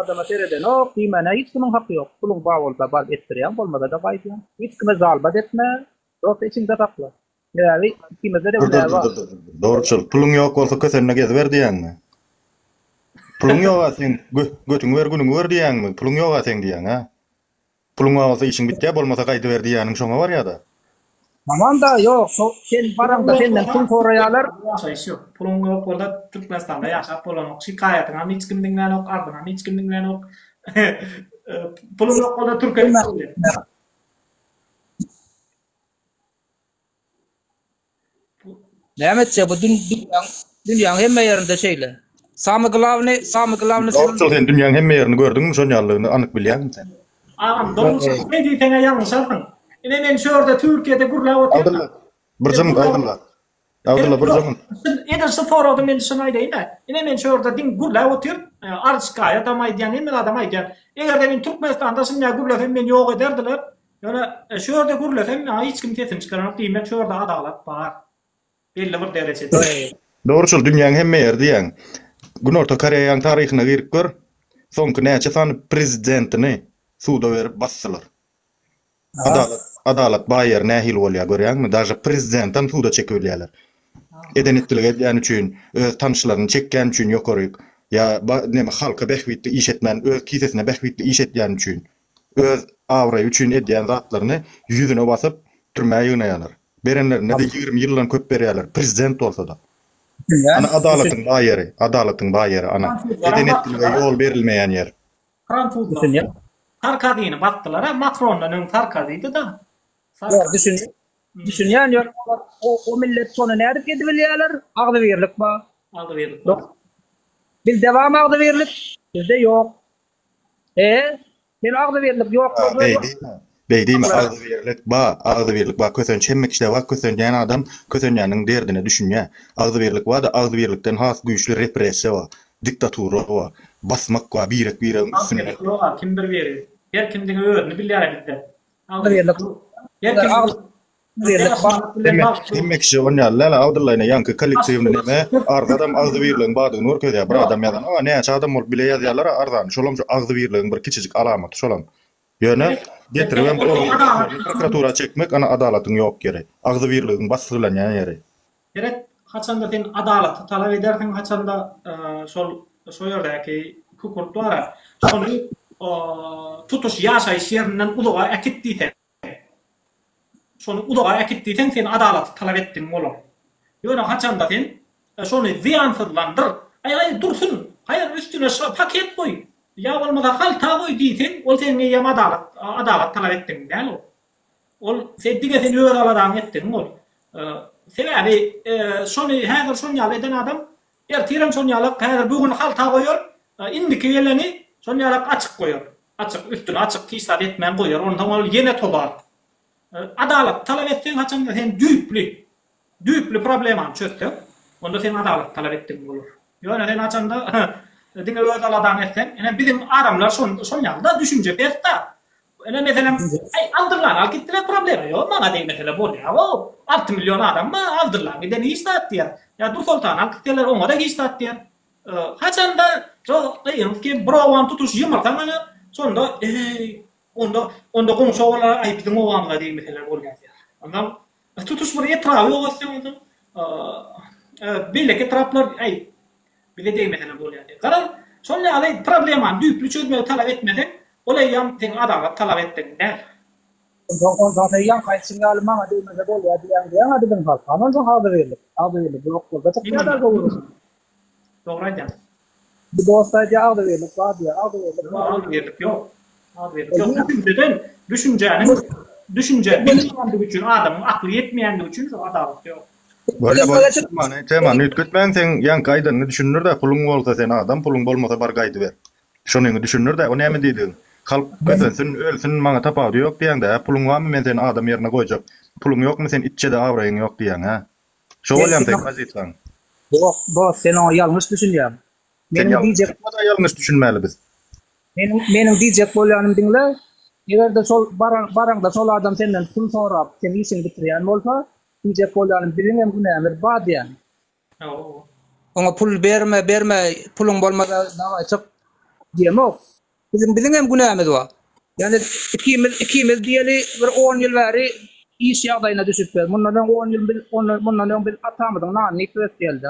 adama seredenok, diýmene hiç kimin hakkı yok. Pulun bar bolsa bar etdirýän, bolmasa da gaýdýan. Hiç kime zalbat etme, dost içinde takla. Yani ikimize de günah var. Doğruçul, pulun ýok bolsa kösenine gezip ber diýenmi? Pulun ýok sen götüň ber günüň ber diýenmi? Pulun ýok sen diýen ha? Pulun bolsa işiň bitdi, bolmasa gaýdy ber diýeniň şoňa bar ýa-da. Aman da yok, sen baranda senden pul soraýarlar. Ýaşaýşy. Pulun ýok bolsa Türkmenistanda ýaşap bolanok, şikaýatyňa hiç kim diňlenok, ardyna hiç kim diňlenok. Pulun ýok bolsa Türkiýede. Nämetçe bu dünýäň hemme ýerinde şeýle. Samy Glavny Doğrusu sen dünyanın hemme yerini gördün mü şonyalygyny anyk bilýärmi sen? Ağam doğrusu ne diýsene ýalňyş aldyň. Ine men şurada Türkiýede gurlap otyr. Abdullah. Bir zaman Abdullah. Abdullah bir zaman. Eder sıfır men şunu aýdaýyn. Ine men şurada din gurlap otyr. Arçka adam aýdýan, emel adam aýdýan. Eger men Türkmenistanda şunday gurlasam men ýok ederdiler. Ýöne şurada gurlasam hiç kim tesin çykarak diýmek şurada adalat bar. Belli bir derejede. Doğrusu dünyanın hemme ýeri diýen. Günorta Koreýanyň taryhyna girip gör. Soňky näçe sany prezidentini suda berip bassalar. Adalat baýer nähil bolýar görýärmi? Daja prezidentden suda çekilýärler. Edenetdilige edýän üçin, öz tanışlaryny çekýän üçin ýokaryk. Ya näme halka behwitli iş etmän, öz kisesine behwitli iş etýän üçin, öz awra üçin edýän zatlaryny ýüzüne basyp türmäge ýygnaýarlar. Berenlerine de 20 ýyldan köp berýärler, prezident bolsa da. Ana adalatyň baýery, ana edenetdilige ýol berilmeýän ýer. Fransuzlar. Sarkozyny baktılar, Macron'un Sarkozy'di da. Düşünýän ýok, o millet sonu näde edip bilýärler? Agdy berlik ba? Aldı verdik. Biz dewam agdy berlik, bizde ýok. Sen agdy berlik ýok. Beýdimi agdy berlik ba, kösen çemmek işle ba, kösen ýan adam kösenýäniň derdine düşünýär. Agdy berlik ba da agdy berlikden has güýçli repressiýa ba, diktatura ba, basmak ba, birek üstüne. Kim bir verir? Her kimden öğrenip bilýär bizde. Agdy berlik. Demek ki onlarla Abdullah'yla yankı kolektivini neme ardadan agdy berligiň badygyny görkezýär. Bir adam ýazan, näçe adam bolup bile ýazýarlar ardan. Şolam şu agdy berligiň bir kiçijik alamaty şolam. Ýöne getirip prokuratura çekmek ana adalatyň ýok gerek. Agdy berligiň basdyrylýan ýeri. Gerek haçanda sen adalat talap edersin, haçanda şol ýerdäki hukuklary şonu tutuş ýaşaýyş ýerinden uzağa äkitdiýsen. Şonu uzağa äkitdiýsen sen adalat talap etdiň bolar. Ýöne haçanda sen şonu ziýansızlandyr. Ay dursun. Hayır üstüne paket koy. Ya bolmasa halta koy diýsen, ol seni ýa adalat talap etdiň däl ol. Ol sen diňe sen öwür aladan etdiň ol. Sebebi şonu häzir şonu ýaly eden adam ertirem şonu ýaly häzir bugün halta koýar. Indiki ýeleni şonu ýaly açyk koýar. Açyk üstüne açyk tisat etmän koýar. Ondan ol ýene tobar. Adalat talap etdiň haçan sen düýpli problem çözdi. Onda sen adalat talap etdiň bolar. Ýöne sen haçanda diňe öwür aladan etsen, ene bizim adamlar şonu ýalda düşünje berdi. Ene meselem aldırlar, al gittiler problemi yok. Bana değil mesela bol ya. 6 milyon adam mı aldırlar. Bir de ne istat diye. Ya dur sultan al gittiler ona da istat diye. Haçan da ki bravan tutuş yımırtan bana sonunda onda konuşuyorlar ay bizim oğlanla değil mesela bol ya. Ondan tutuş buraya travi olası ondan. Böyle ki traplar ay bir de değil mesela bol ya. Karan sonra alay probleman düplü çözmeyi talep etmeden olay yan sen adalet talep ettin der. Zaten yan kaysıngalı mama demese bol ya diyen hadi ben kalk. Aman son agdy berlik yok. Gaçak ýa-da gowursun. Doğru aýdýan. Bu dostlar agdy berlik var diye agdy berlik yok. Agdy berlik yok. Düşünce bilmeýänligi üçin adamyň akly ýetmeýänligi üçin şu adalet yok. Böyle temany ütgütmän sen yan gaýdany düşünür de puluň bolsa sen adam, puluň bolmasa bar gaýdy ber. Şonu düşünür de o näme diýdiň? Kalp götürsün, ölsün, maňa tapady ýok diýende, puluň barmy men seni adam ýerine goýjak. Puluň ýokmy sen iççede awraýyň ýok diýen ha. Şo bolýan tek wazifaň. Bu sen o ýalňyş düşünýän. Menim diýjek da ýalňyş düşünmäli biz. Menim diýjek bolýanym diňle, egerde sol baranda sol adam senden pul sorap, sen işini bitirýän bolsa, diýjek bolýanym biriňem günämer ba diýen. Ona pul berme, puluň bolmasa dawa çyk diýemek. Bizim hem günahımız var. Yani ikimiz diýeli bir 10 ýyl bäri iş ýagdaýyna düşüp geldi. Mundan 10 ýyl bil atamydyň nany köp geldi.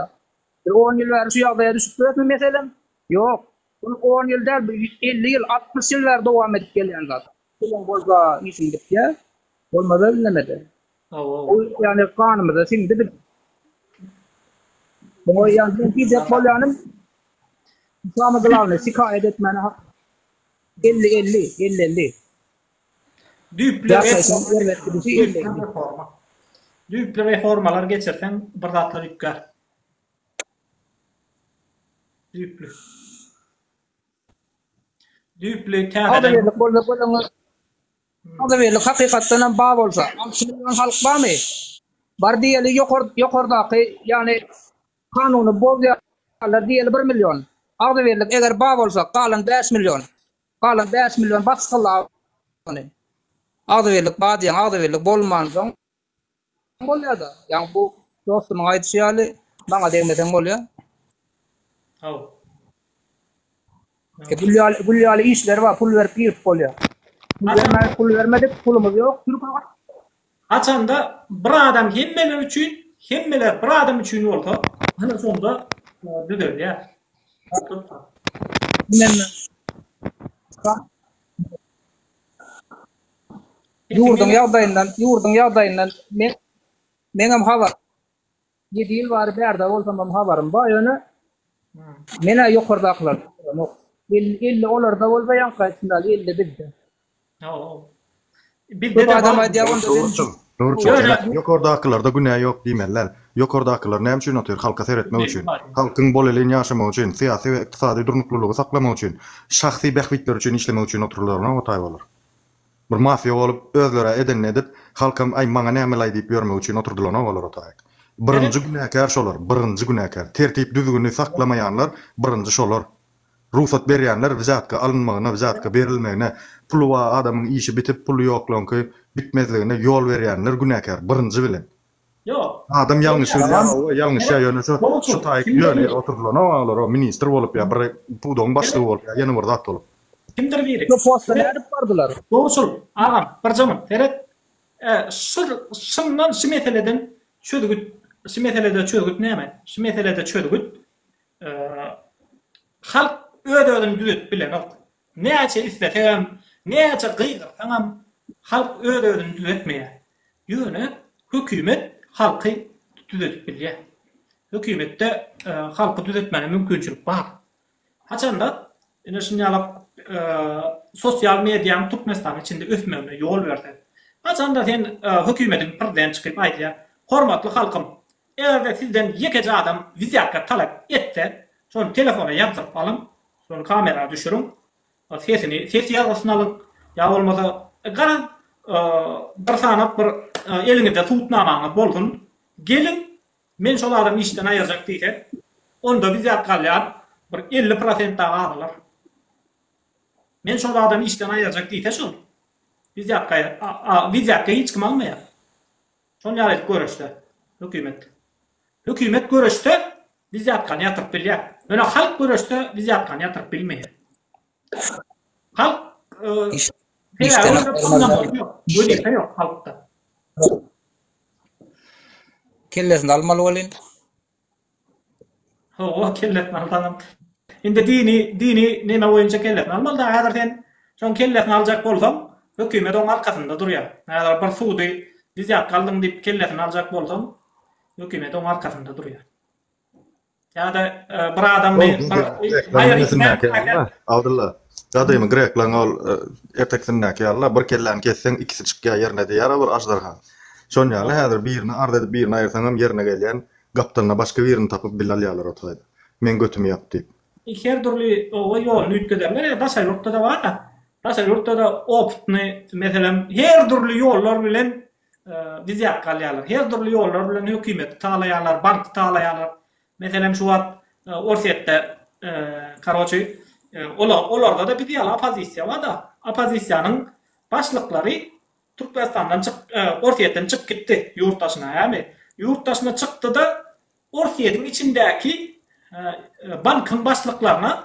Bir 10 ýyl bäri şu ýagdaýa düşüp geldi meselem. Ýok. Bu 10 ýyl der 50 ýyl 60 ýyllar dowam edip gelýän zat. Pulun bolsa işin bitýär. Bolmasa bilemedi. O yani kanymyzda şimdi bir bu ýa-da diýjek bolýanym Samy Glavny şikaýet etmeni 50. Düýpli reformalar geçirsen bir zatlar ýükär. Düýplü. Düýplü Ada täzeden verlik bolsa ada verlik hakykatdan hem bağ bolsa 60 milyon halk barmy? Bar diýeli ýokardaky ýani kanuny bozýarlar diýeli 1 milyon. Ada verlik eger bağ bolsa galan 5 milyon. Galan 5 milyon baskylar. Ada verlik bağ diýen ada verlik bolman soň bolýar-da. Ýani bu dostumyň aýdýaly bana degmeden bolýar. Haw. Gülýaly işler var, pul berip girip bolýar. Pul vermedik, pulumuz ýok. Haçanda bir adam hemmeler üçin, hemmeler bir adam üçin bolsa, ana sonda düzelýär. Yurdun ýagdaýyndan meňem habar. 7 ýyl bary berde bolsam hem habarym bar ýöne. Mene ýokardaklar. 50 olarda bolsa ýankaýsynda 50 bizde. Bizde de adam var. aýdýan Doğru. Ýokardaklarda günä ýok diýmenler. Ýokardaklar näme üçin otur? Halka seretmek üçin. Halkyň bol elini ýaşamak üçin, syýasy we ykdysady durnuklulygy saklamak üçin, şahsy behbitler üçin işlemek üçin oturlarlar, otay bolar. Bir mafiya bolup özlere edenini edip, halkam ay maňa näme diýip ýörmek üçin oturdular, bolar otay. Birinji günäkär şolar, birinji günäkär. Tertip düzgünni saklamaýanlar birinji şolar. Ruhsat berýänler wizatka alınmagyna, wizatka berilmegine, pulu wa adamyň işi bitip pulu ýoklanky bitmezligine ýol berýänler günäkär birinji bilen. Yok. Adam ýalňyş ýalňyş ýöne şu taýyk ýöne oturdular, olar o ministr bolup ýa bir pudoň başlygy bolup ýa ýene bir zat bolup. Kimdir biri? Bu postlar edip bardylar. Doğusul, ağam, bir zaman, Ferhat, şundan şu meseleden çödügüt, şu meselede çödügüt näme? Şu meselede çödügüt, halk ödödün düzet bilen ok. Näçe isletem, näçe gıygyrsam, halk ödödün düzetmeýär. Ýöne hökümet halky düzetip bilýär. Hökümetde halky düzetmene mümkinçilik bar. Haçanda ene şunýalap sosial mediýanyň tutmasdan içinde ösmegine ýol berdi. Haçanda sen hökümetiň birden çykyp aýdýar: "Hormatly halkym, eger sizden ýekeje adam wizatka talap etse, şonu telefona ýazyp alym, şonu kamera düşürüň, ses ýazysyny alyň, ýa bolmasa garan bir sanap bir eliňizde tutnamaňyz bolsun, gelin men şol adamy işden aýyrjak diýse, onda wizatka alýar, bir 50% daha alırlar. Men şol adamy işden aýyrjak diýse şol. Wizatka hiç kim almaýar. Şonu ýaly görüşde hökümet. Hökümet görüşde wizatkany ýatyryp bilýär. Öne halk görüşde wizatkany ýatyryp bilmeýär. Halk işten yok halkda. Kellesini almaly bolyn. O kelletini almalı. Indi dini neme boýunça kelletini almalı da häzir sen şon kelletini aljak bolsam, hökümet oň arkasynda durýar. Häzir bir sudy wizatka aldyň diýip kelletini aljak bolsam, hökümet oň arkasynda durýar. Ýa-da bir adam Abdullah. Ýa-da Grekler ol eteksinäki Allah bir kellän kesseň ikisi çykýar ýerine diýär, bir ajdarha. Şon ýaly häzir birini arda edip birini aýyrsaňam ýerine gelýän gapdalna başga birini tapyp bilalýarlar otaydy. Men götümi ýap diýip. Her türlü o ýol üýtgedenler daşa ýurtda da bar da. Daşa ýurtda da optny meselem her türlü ýollar bilen wizatka alýarlar. Her türlü ýollar bilen hökümet taýlaýarlar, bank taýlaýarlar. Meselem şu wagt Orsetde karoçy olarda da bir ýaly opozisiýa bar da. Opozisiýanyň başlyklary Türkmenistandan Orsetden çykyp gitdi ýurtdaşyna, häme. Ýurtdaşyna çykdy da Orsetdiň içindäki bankyň başlyklaryna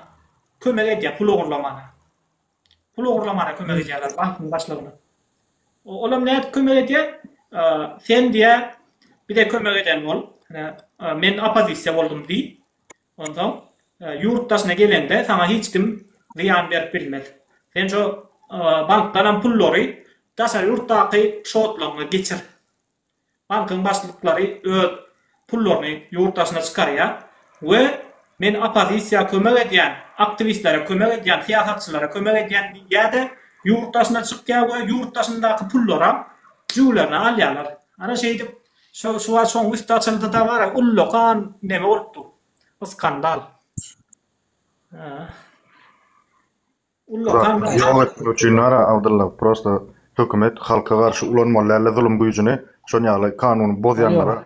kömek edýär pul ogurlamana. Pul ogurlamana kömek edýärler bankyň başlygyna. Olam näde kömek edýär? Sen diýär, bir de kömek eden bol. Men opozisiýa boldum diýip. Ondan ýurtdaşyna gelende sana hiç kim ziyan berip bilmez. Sen şu bankdan pullary daşa ýurtdaky şotlaryna geçir. Bankyň başlyklary öz pullaryny ýurtdaşyna çykarýar we men opozisiýa kömek edýän, aktivistlere kömek edýän, siýasatçylara kömek edýän ýa-da ýurtdaşyna çykýar we ýurtdaşyndaky pullara jüwlerini alýarlar. Ana şeýdi şu üstü açıldı da var, ulluqan neme oldu. O skandal. Ha. Ullakan Yok üçün ara Abdullah prosta hökümet halka karşı ulanmalarla zulüm gücünü şonyalı kanunu bozyanlara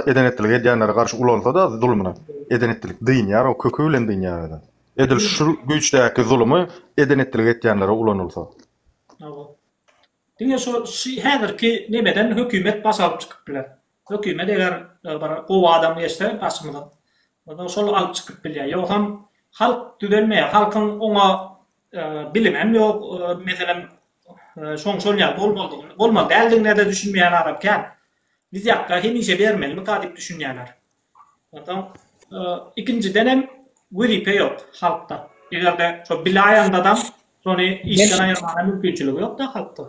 edenetlik edýänlere garşy ulansa da zulmuna edenetlik diýin ýar o kökü bilen diýin ýar. Edil şu güýçdäki zulmy edenetlik edýänlere ulanylsa. Diňe şo häzirki nemeden hökümet basalyp çykyp biler. Hökümet eger bir gowy adam ýetse başymyzdan. Ondan şol alyp çykyp bilýär. Ýogsam halk düzelmeýär. Halkyň oňa bilimem ýok. Meselem şol ýa bolmaly däldigine de düşünmeýän adam kän. Biz ýakka hemişe bermeli kadip düşünýärler. Ondan ikinciden hem wiripe ýok halkda. Egerde şo bilaýan adam şonu işden aýyrmana mümkinçiligi ýok da halkda.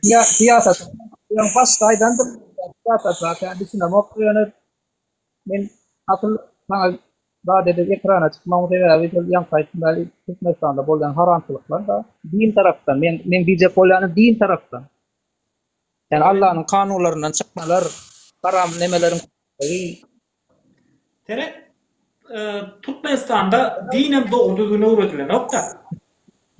Ya siyaset yang pastaydan da siyaset var. Düşünem okuyanır. Men asıl bana daha dedi ekrana çıkmamı ve yang kayıtında Türkmenistan'da bolan haramçılıklar da din taraftan. Men bize bolanı din taraftan. Yani Allah'ın kanunlarından çıkmalar, haram nemelerin Tere Türkmenistan'da dinem doğruduğunu öğretilen nokta.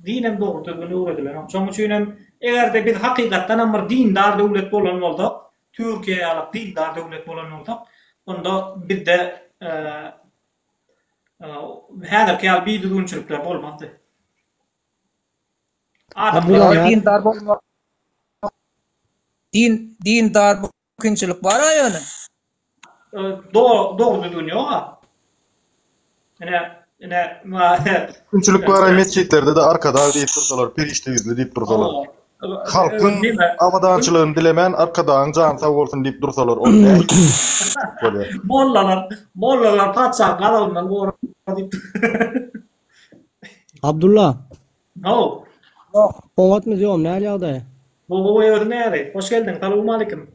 Dinem doğruduğunu öğretilen. Şoň üçin hem egerde biz hakykatdan amar dindar döwlet bolan bolsak, Türkiýe alyp dindar döwlet bolan bolsak, onda bizde häzirki ýaly bir düzgünçilikler bolmazdy. Adamlar dindar bolmak dindar mümkinçilik var ýa ýöne. Doğru düzgün ýok. Mümkinçilik bar mescitlerde de arkada diýip dursalar, perişte ýüzlü diýip dursalar. Halkın avadançylygyny dilemän arkadan jan sag bolsun diýip dursalar, ol näme? Mollalar patsa galalyndan gora diýip. Abdullah. No. Oňatmyz ýok, näle ýagdaý? Bu näre? Hoş geldin. Salam alaykum.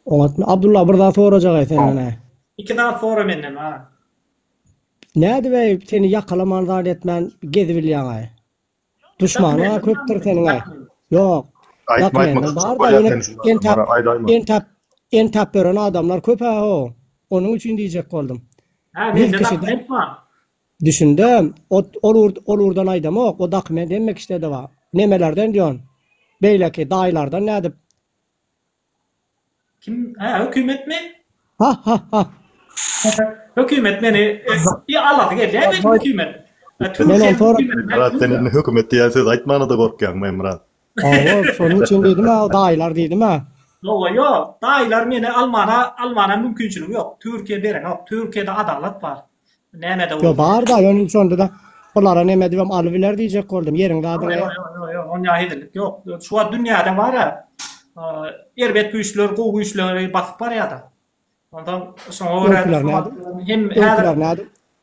Oňatmy Abdullah bir daha sorajak senden. İki daha sonra menden ha. Näde we seni ýakalamanda etmän gezip bilýän. Düşmana köpdir senin. Yok. En tap gören adamlar köp o. Onun için diyecek oldum. Ha, ben de takma. Düşündüm. Olurdan aydam o dakmen demek istedi va. Nemelerden diyorsun. Beyleki dayılardan ne edip? Kim? Ha, hükümet mi? Ha. Hükümet beni Allah geldi. Hükümet. Senin hükümet diýen söz aýtmana da gorkýan Memrat. Şonun için dedim ha, dayılar dedim ha. Yo, dayılar meni almana mümkinçiligi ýok. Türkiýe beren, Türkiýede adalet bar. Näme de Yo bar da ýöne şonda da olara näme diýem alybiler diýjek boldum. Ýeriň adyny. Yo, on ýahydylyk ýok. Şu dünýäde bar. Erbet güýçler, gowy güýçler basyp barýar. Ondan soňra hem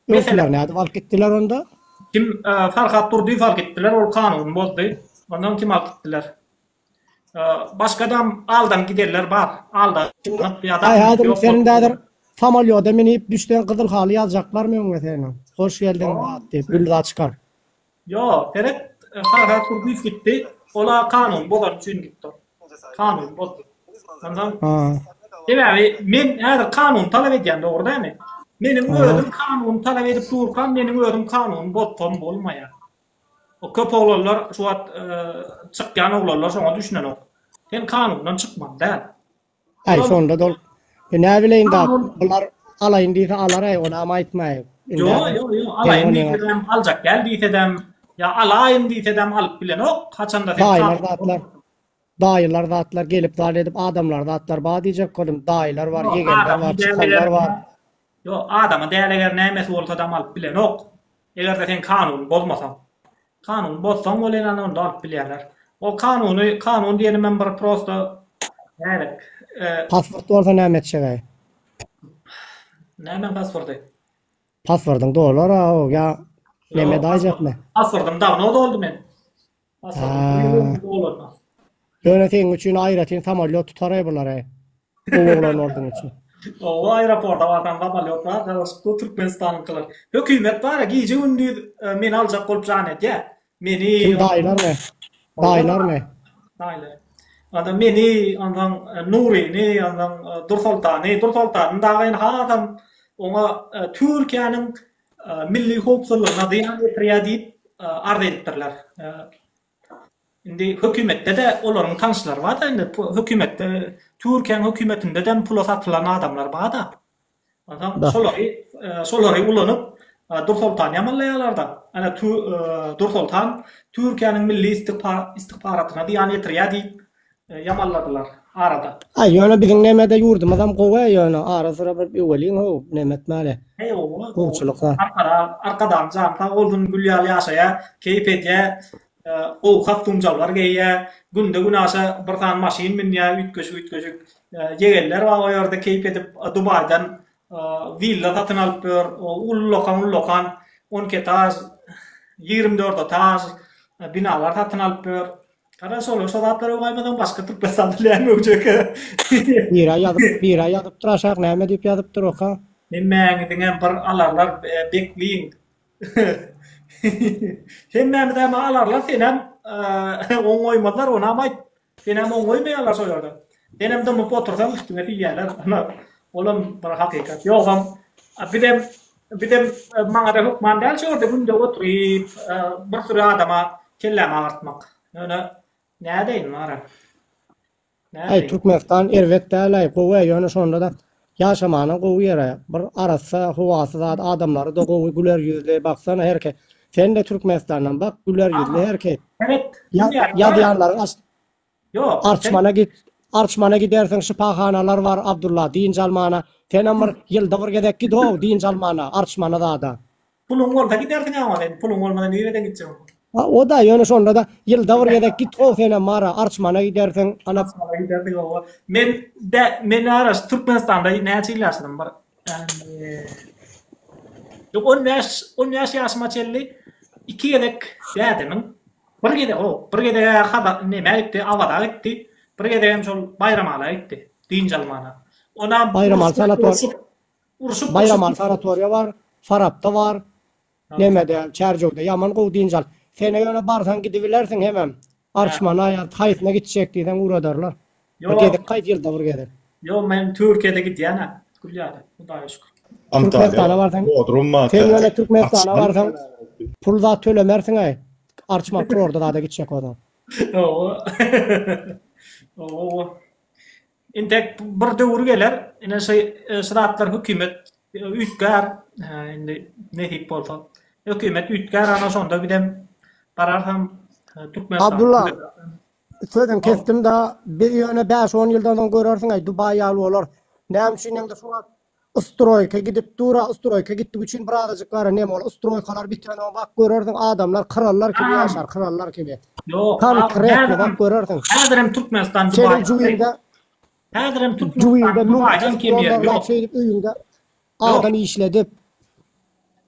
Öküler näde alyp gitdiler onda? Kim Farhat Durdy fark etdiler, ol kanun bozdy. Ondan kim alyp gitdiler? Başga adam aldan giderler bar. Alda bir adam. Haýadyr senin dadyr samolyota minip düşden Kızıl Haly ýazjaklar meňe seni. Hoş geldin diýip gülüp çykar. Yo, Ferhat Farhat Durdy gitdi. Ola kanun bolan üçin gitdi. Kanun bozdy. Ondan men her kanun talep edýän dogry dämi? Menim özüm kanun talep edip durkan, menim özüm kanun bozsam bolmaýar. O köp oglanlar şu wagt çykýan oglanlar şoňa düşünen ok. Sen kanundan çykman däl. Ay şonda dol. Ne bileyin da bunlar alayın diýse alar ay ona aýtmaýar. Yo, alayın diýsem aljak gel diýsem ya alayın diýsem alyp bilen ok. Kaçanda sen dayılar zatlar gelip dal edip adamlar zatlar ba diýjek kolum dayılar var, yegenler var, çıkanlar var. Yo, adama däleger nämesi bolsa adam alyp bilen ok. Egerde sen kanun bozmasaň, kanun bozsaň bolan onda alyp bilýärler. O kanun diýenim men bir prosta näme? Pasport bolsa näme etjek? Näme pasporty? Pasportyň dolar o ya näme daýjakmy? Pasportym da no doldy men. Pasportym dolmaz. Ýöne sen üçin aýratyn samolyot tutaray bular. Oglan ordun üçin. O aeroporta bardan samolyot bar, bu Türkmenistanyňkylar. Hökümet bar, giýje gündüz meni aljak bolup janet ýa. Meni Dayılar mı? Dayılar. Adam meni, ondan Nuri'ni, ondan Dursultan'ı dağın adam Ona Türkiýanyň milli howpsuzlygyna ziyan getirýär diýip arz edipdirler. Indi hökümetde de olaryň tanşlary bar da, indi hökümetde Türkiýanyň hökümetinde de pula satylan adamlar bar da. Adam solary ulanyp Dursultan ýamanlaýarlar da. Ana Dursultan Türkiýanyň milli istihbaratyna ziyan getirýär diýip ýamanladylar arada. Ay ýöne biziň nemede ýurdumyzam gowy ýöne ara sıra bir eweliň ho nemetmäle. Hey o. Gowçulukda. Arkadan janta oldun gülýär ýaşaýa, keyip edýär, owkat tumjawlar geýýär, günde günasa bir tan maşyn minýär, ütköşük ýegeller bar o ýerde keyip edip Dubaydan villa satyn alyp ber, ullokan 10 etaj, 24 etaj binalar satyn alyp ber. Kara solu sadatlar oýmadan başga Türkmenistan dilini öwjek. Bir ay ýazyp duraşak näme diýip ýazypdyr oka. Men mäňi diňen bir alarlar bekliň. Hemmämi de alarlar senem oňoýmadylar, ona aýt. Senem oňoýmaýarlar şol ýerde. Senem de mup otursam üstüne diýerler. Olam bir hakykat. Ýogam bidem maňa da hukman däl şol günde oturyp bir sürü adama kellem agartmak. Ýöne nädeýin mara? Ay Türkmenistan erwet däl, gowy ýöne şonda da ýaşamanyň gowy ýere. Bir arasa howasy zat adamlary da gowy güler ýüzli baksana herke. Sen de Türkmenistandan bak güler ýüzli herke. Evet. Ýa-ýadyýarlaryň Yo. Arçmana gidersen şifahanalar var Abdullah Diýinjalmana. Senem bir ýylda bir gedek gidow Diýinjalmana Arçmana da. Pulun bolsa gidersiň ama pulun bolmadan nereden gitjek? O da ýöne şonda da ýylda bir gedek gitgow senem mara Arçmana gidersen ana giderdik o. Men aras Türkmenistanda näçe ýaşadym bar. Ýok 10 ýaş ýaşyma çelli 2 gedek dädimiň. Bir gedek hada näme etdi, awada etdi. Bir gedek hem şol bayramala etdi. Diýinjalmana. Ona Bayramal sanatoriýa var, Farabda var. Nemede Çerjowda ýaman gowy diýinjal. Sene ýöne barsan gidibilersiň hemem. Arçmana ýa taýytna gitjek diýen uradarlar. Ýok. Gedek gaýt ýylda bir gedek. Ýok men Türkiýede gitýän. Gülýär. Hudaýa şükür. Türkmenistana barsan. Sen ýöne Türkmenistana barsan pul da tölemersiň aý. Arçma orada da gitjek adam. Intek bir döwür geler, ine şeratlar hökümet ütgär, indi nähip bolsa. Hökümet ütgär ana şonda bidem bararsam Türkmenistan. Abdullah sözün kestim da bir ýöne 5-10 ýyldan soň görersiň aý Dubai ýaly bolar. Näme şuňa Ustroyka gidip dura Ustroyka gitdi üçin bir adajyklary näme bol Ustroykalar bitene bak görersiň adamlar krallar gibi ýaşar, krallar gibi. Ýok, bak görersiň. Häzirim Türkmenistan Dubai. Häzirim Türkmenistan Dubai'dan kemýär. Ýok, öýünde adam işledip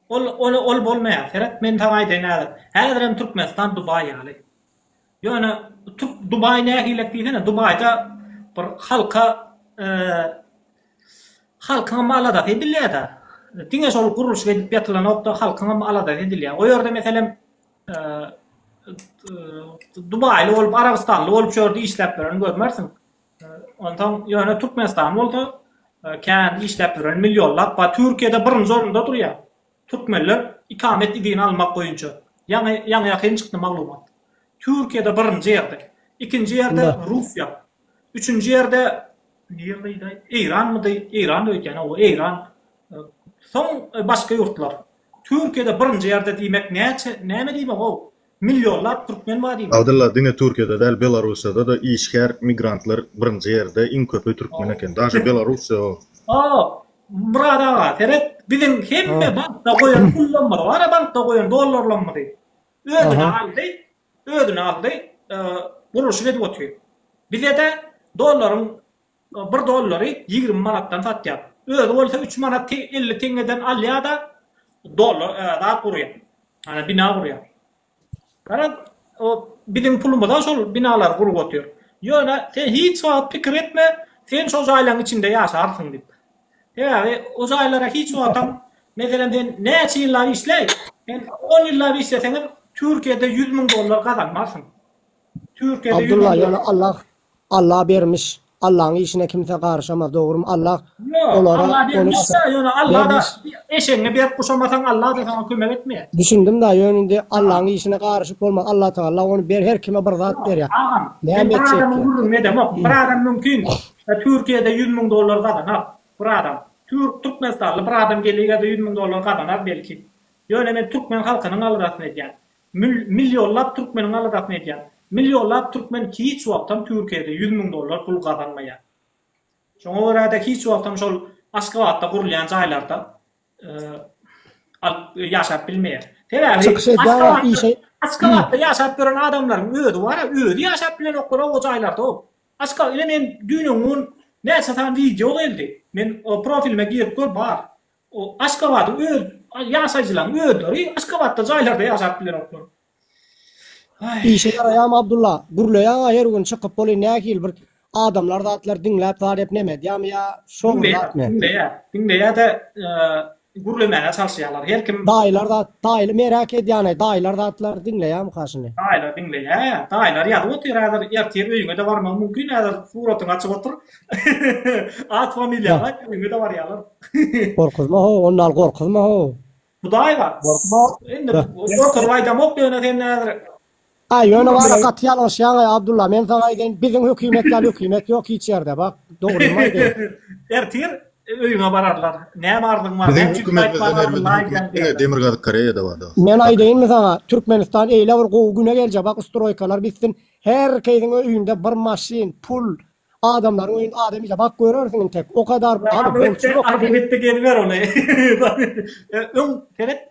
ol bolmaýar. Ferhat men taýdan aýdyn. Häzirim Türkmenistan Dubai ýaly. Ýöne Dubai nähilek diýene Dubai'da bir halkyň alada edilýär da. Diňe şol guruluş edip ýatylan nokta halkyň alada edilýär. O ýerde meselem Dubaýly bolup Arabistanly bolup şol işläp beren görmersiň. Ondan ýöne Türkmenistan bolsa kän işläp beren millionlap we Türkiýede birinji orunda durýar. Türkmenler ikamet edin almak boýunça. Ýa-ni ýakyn çykdy maglumat. Türkiýede birinji ýerde, ikinji ýerde Russiýa, üçünji ýerde İran mı değil? İran öýken o İran. Son başga ýurtlar. Türkiýede birinji ýerde diýmek näme diýmek o? Milyonlar Türkmen bar diýmek. Abdullah diňe Türkiýede däl Belarusyada da işgär migrantlar birinji ýerde iň köpü türkmen eken. Daşy Belarusiýa. Brada, teret biziň hemme bankda goýan pullanmady, ara bankda goýan dollarlanmady. Ödüne aldy, guruluş edip oturuyor. Bize de dollaryň 1 dollary 20 manatdan satýar. Öde bolsa 3 manat 50 teňeden alýar da dollar da gurýar. Ana bina gurýar. Karan o biziň pulumyzdan şol binalar gurup oturuyor. Ýöne sen hiç wagt pikir etme, sen şol jaýlaryň içinde ýaşarsyň diýip. Yani o zaýlara hiç wagtam, meselem sen näçe ýyllar işleýin? Sen 10 ýyllar işleseň Türkiýede 100.000 dollar kazanmarsyň. Türkiýede Abdullah ýöne Allah bermiş. Allah'ın işine kimse karışamaz. Doğru mu? Allah Yok, onlara Allah onu vermiş de, yani Allah da vermiş. eşeğine bir kuşamasan Allah da sana kömek etmiyor. Düşündüm da yönünde Allah'ın işine karışıp olmaz. Allah Teala onu bir her kime bir zat ver ya. Ağam, Ne ben bir edecek adamı ya? vururum ne demek? Bir adam mümkün. Türkiye'de 100.000 dolar kazanır. Bir adam. Türkmenistanlı bir adam geliyor da 100.000 dolar kazanır belki. Yani ben Türkmen halkının alıdasını edeceğim. Milyonlap Türkmenin alıdasını edeceğim. Milyonlap Türkmen hiç vaktam Türkiye'de 100.000 dolar pul kazanmaya. Şoňa görä de hiç waktam şol Aşgabatda gurulýan jaýlarda ýaşap bilmeýär. Çıkış edýän iyi şey. Aşgabatda ýaşap gören adamlaryň öýdi bar, öýdi ýaşap bilen okura o jaýlarda o. Aşgabat ile men dünýäň näçe tan video geldi. Men o profilime girip gör bar. O Aşgabatda öýdi ýaşaýjylar öýdi. Aşgabatda jaýlarda ýaşap bilen okura. İyi şeyler ayağım Abdullah. Gurulayan her gün çıkıp bolu näkil bir adamlar da atlar dinläp tarep neme diýam ya şoň atma. Dinleýär de gurlemene çalışýarlar. Her kim Daýlar da daýly merak edýän daýlar da atlar dinleýär kaşyny. Daýlar dinleýär. Daýlar ýa-da otyrar ýertir öýüňe de barmak mümkin äder suratyň açyp otur. At familýa var, öýüňe de barýarlar. Korkuzma ho, ondan korkuzma ho. Hudaý bar. Korkma. Endi korkur waýda mok ýöne sen näder? Ay ýöne wara gat ýalňyşýan Abdullah men sana aýdyn biziň hökümet ýok hiç ýerde bak. Dogry mu aýdyn? Ertir öýüňe bararlar. Näme ardyň bar? Bizim hükümetimizden Demirgazyk Koreýada bardy. Men aýdyn sana Türkmenistan eýle bir gowy güne geljek bak stroýkalar bitsin. Her keýdiň öýünde bir maşin, pul, adamlaryň öýün adamyla bak görersiň tek. O kadar Alfabette gelber onu.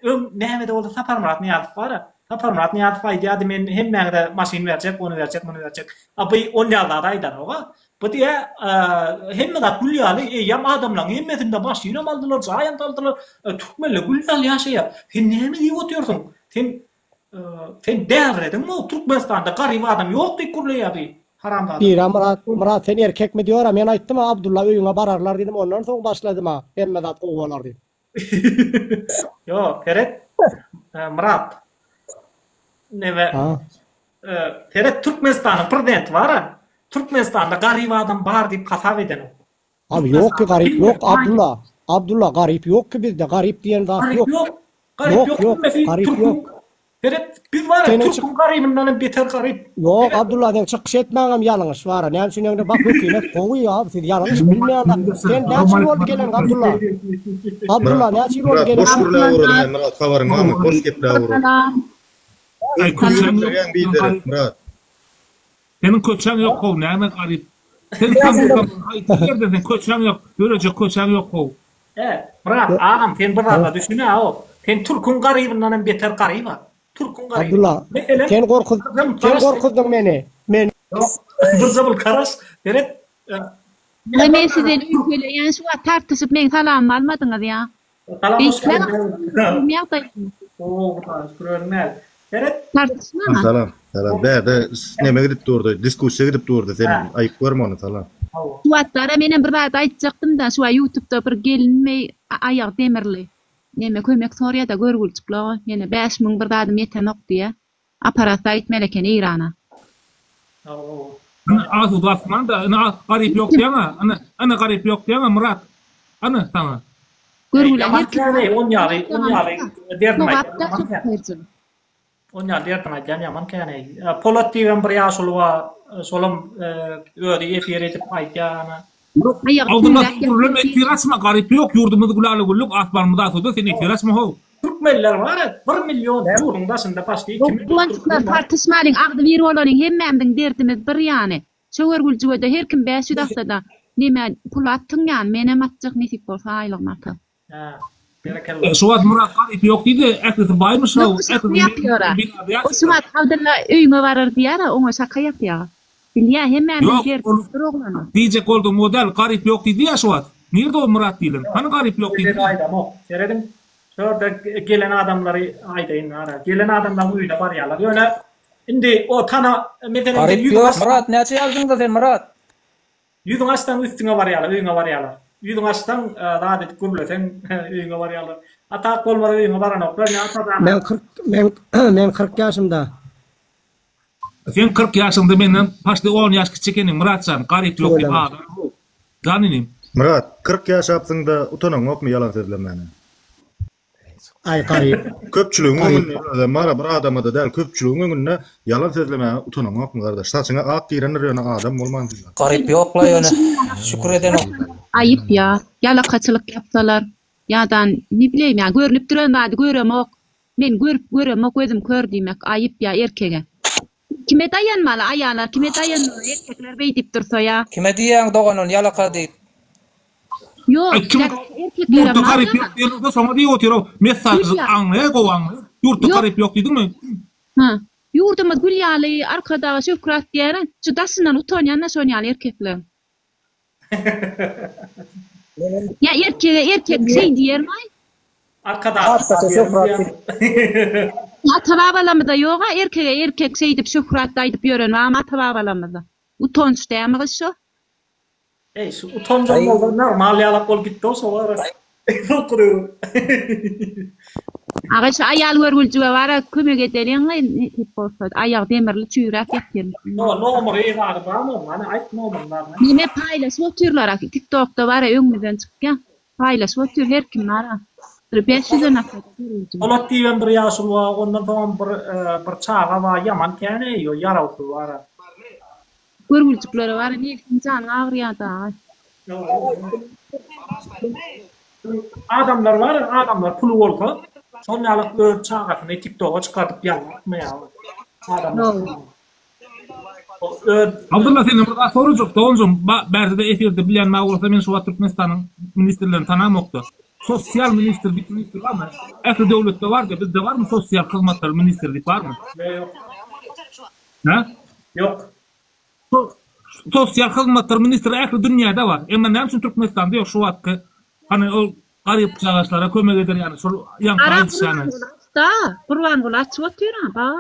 Öň näme bolsa Saparmurat Niyazov bar. Saparmurat Niyazov aýdýady men hemmäňe maşin berjek, onu berjek, bunu berjek. Aby on ýalda aýdan oga. Bu diye hemme gat gülýäli, ýam adamlaryň hemmesinde maşina aldylar, jaýan aldylar. Türkmenler gülýäli ýaşaýar. Sen näme diýip oturýarsyň? Sen däwredin o Türkmenistanda garyp adam ýok diýip gürleýärdi. Haramda. Bir Murat sen erkek mi diyor men aýtdym Abdullah öýüňe bararlar dedim ondan soň başladym ha. Hemme zat gowalar dedim. Yo, Feret. Murat. Nebe? Feret Türkmenistanyň prezidenti bar. Türkmenistanda garyp adam bar diýip hasap eden. Abi yok ki garyp yok Abdullah. Abdullah garyp yok ki bizde garyp diýen zat yok. Garyp yok. Garyp yok. Feret biz var Türk'ün garypyndan beter garyp. Yok Abdullah den çıkış etmäňem ýalňyş bar. Näme şuňa bak hökümet gowy ýa siz ýalňyş bilmeýän. Sen näçe bol gelen Abdullah? Abdullah näçe bol gelen? Boş gurulýar urulýan Murat habaryň gamy, boş gepler urulýar. Ay köçen Murat. senin köçen yok o näme garyp. Sen sen köçen yok, görece köçen yok o. Murat, ağam sen bir arada düşünä o. Sen Türk'ün garypyndan beter garyp. Türk'ün garypy. Abdullah sen korkuzdun meni. Men Buzabul karaş. Feret Men sizden ülkeler şu tartışıp men salam almadyňyz ýa. salam hoş Bilmeýär. O, görünmez. Feret Tartışma. Salam. Salam. Bäde neme gidip durdy? Diskussiýa gidip durdy. Sen aýyp görme onu salam. Şu atlara menen bir zat aýtjakdym da şu YouTube'da bir gelinmey aýak demirli. Näme kömek soraýa da görgülçükler. Ýene 5000 bir zadym ýeten ok diýe. Aparat aýtmeleken Irana. Azu basman da garyp yok diýene. Ana garyp yok diýene Murat. Ana sana. Görgüler on ýaly derdim. On ýaly derdim aýdan ýaman kene. Polat diýen bir ýaşul wa solum öýdi efir edip aýtýany. Aldyma gurulum etiraçma garyp yok ýurdumyz gulaly gulluk asmanymyza soda seni etiraçma ho. Türkmenler var 1 milyon ýurdun başynda başly 2 milyon. Bulançyklar tartışmalyň agdy bir bolaryň hemmämdiň derdimiz bir ýany. Şöwergülçüde her kim 500 da näme pul atdyň ýan menem atjak nesip bolsa aýlyk marka. Şuat Murat garyp yok diýdi, äkli baýmyş o. O şuat Abdullah öýüňe barar diýär, oňa şaka ýapýar. Bilýär hemmämdiň derdi bir oglany. Diýjek boldy model garyp yok diýdi ýa şuat. Nerede o Murat diýilen? Hani garyp yok diýdi? Seredin şurada gelen adamları aýdyn ara. Gelen adamlar öýde barýarlar. Ýöne indi o tana mesela Murat näçe ýazdың da sen Murat? Ýüzüň açdan üstüne barýarlar, öýüňe barýarlar. Ýüzüň açdan rahat gürlesen öýüňe barýarlar. Atak bolmady öýüňe baranoklar, ýa-da men 40 ýaşymda. Sen 40 yaşında menden paşda 10 yaş kiçikenin Muratcan, garip yok diýip adam. Janynym. Murat, 40 yaş yaptığında utanaňok mu yalan sözlemeni? Ay garip. Köpçülüğün önünde, mara bir adama da değil, köpçülüğün önünde yalan sözlemeni utanaňok mu kardeş? Saçına ak girenler ýöne adam bolmansın. Garip ýokla ýöne. Şükür edenim. Ayıp ya. Yalakaçylyk yapsalar. Ýadan ne bileyim ya görülüp duran bady göremok. Men göremok özüm kör diýmek ayıp ya erkege. Kime dayanmaly aýalar, kime dayanmaly erkekler beýdip dursa ya. Kime diýäň doganyn ýalaka diýip. Yok, Kim erkeklere yurtta garip mağdur. yok diýilse soňa diýip otyryp mesaj aňlaýa gowaň. Yurtta Yok. garip yok diýdimi? Ha. Yurdumuz Gülýaly arkadaşy Şükrat diýären, şu dasyndan utanýan naşonýal erkekler. Ya erkek şey diýermi? Arkadaş. Ata-babalarymyzda ýok, erkek şey diýip Şükrat diýip ýören, ama ata-babalarymyzda. Utanç diými şu? Ey, şu utancan oldu, normal yalak ol gitti o soğara. Dokuruyorum. Aga şu ayal görgülcüge bara kömek edeliň ne tip bolsa, aýag demirli çüýrak getirmiş. Nomeri var mı? Hani ayt nomerler. Nime paylaş otyrlar, TikTok'ta bara öňümden çykýan. Paylaş otyr her kim bara. 500 nafar. Olat diýen bir ýaşy var, ondan soň bir çağa var, yaman kene ýo ýarawty var. Görgülçüklere bara ne fincan agyrýar da. Adamlar pulu bolsa, şonýalyk bir çağasyny TikTok'a çykartyp ýalmakmaýar. Adamlar. Abdullah senin burada soracak da onjum berde efirde bilen bolsa men şu Türkmenistanyň ministrlerini tanamokda. Sosyal ministerlik ministri var mı? Ähli döwletde var da bizde var mı sosyal hyzmatlar ministerlik var mı? Yok. Ha? Yok. Sosyal hyzmatlar ministri ähli dünýäde var. Emma näme üçin Türkmenistanda ýok şu wagtky? Hani o garip çağaçlara kömek eder yani şu ýanky açýany. Kurban gola açyp otyran ba.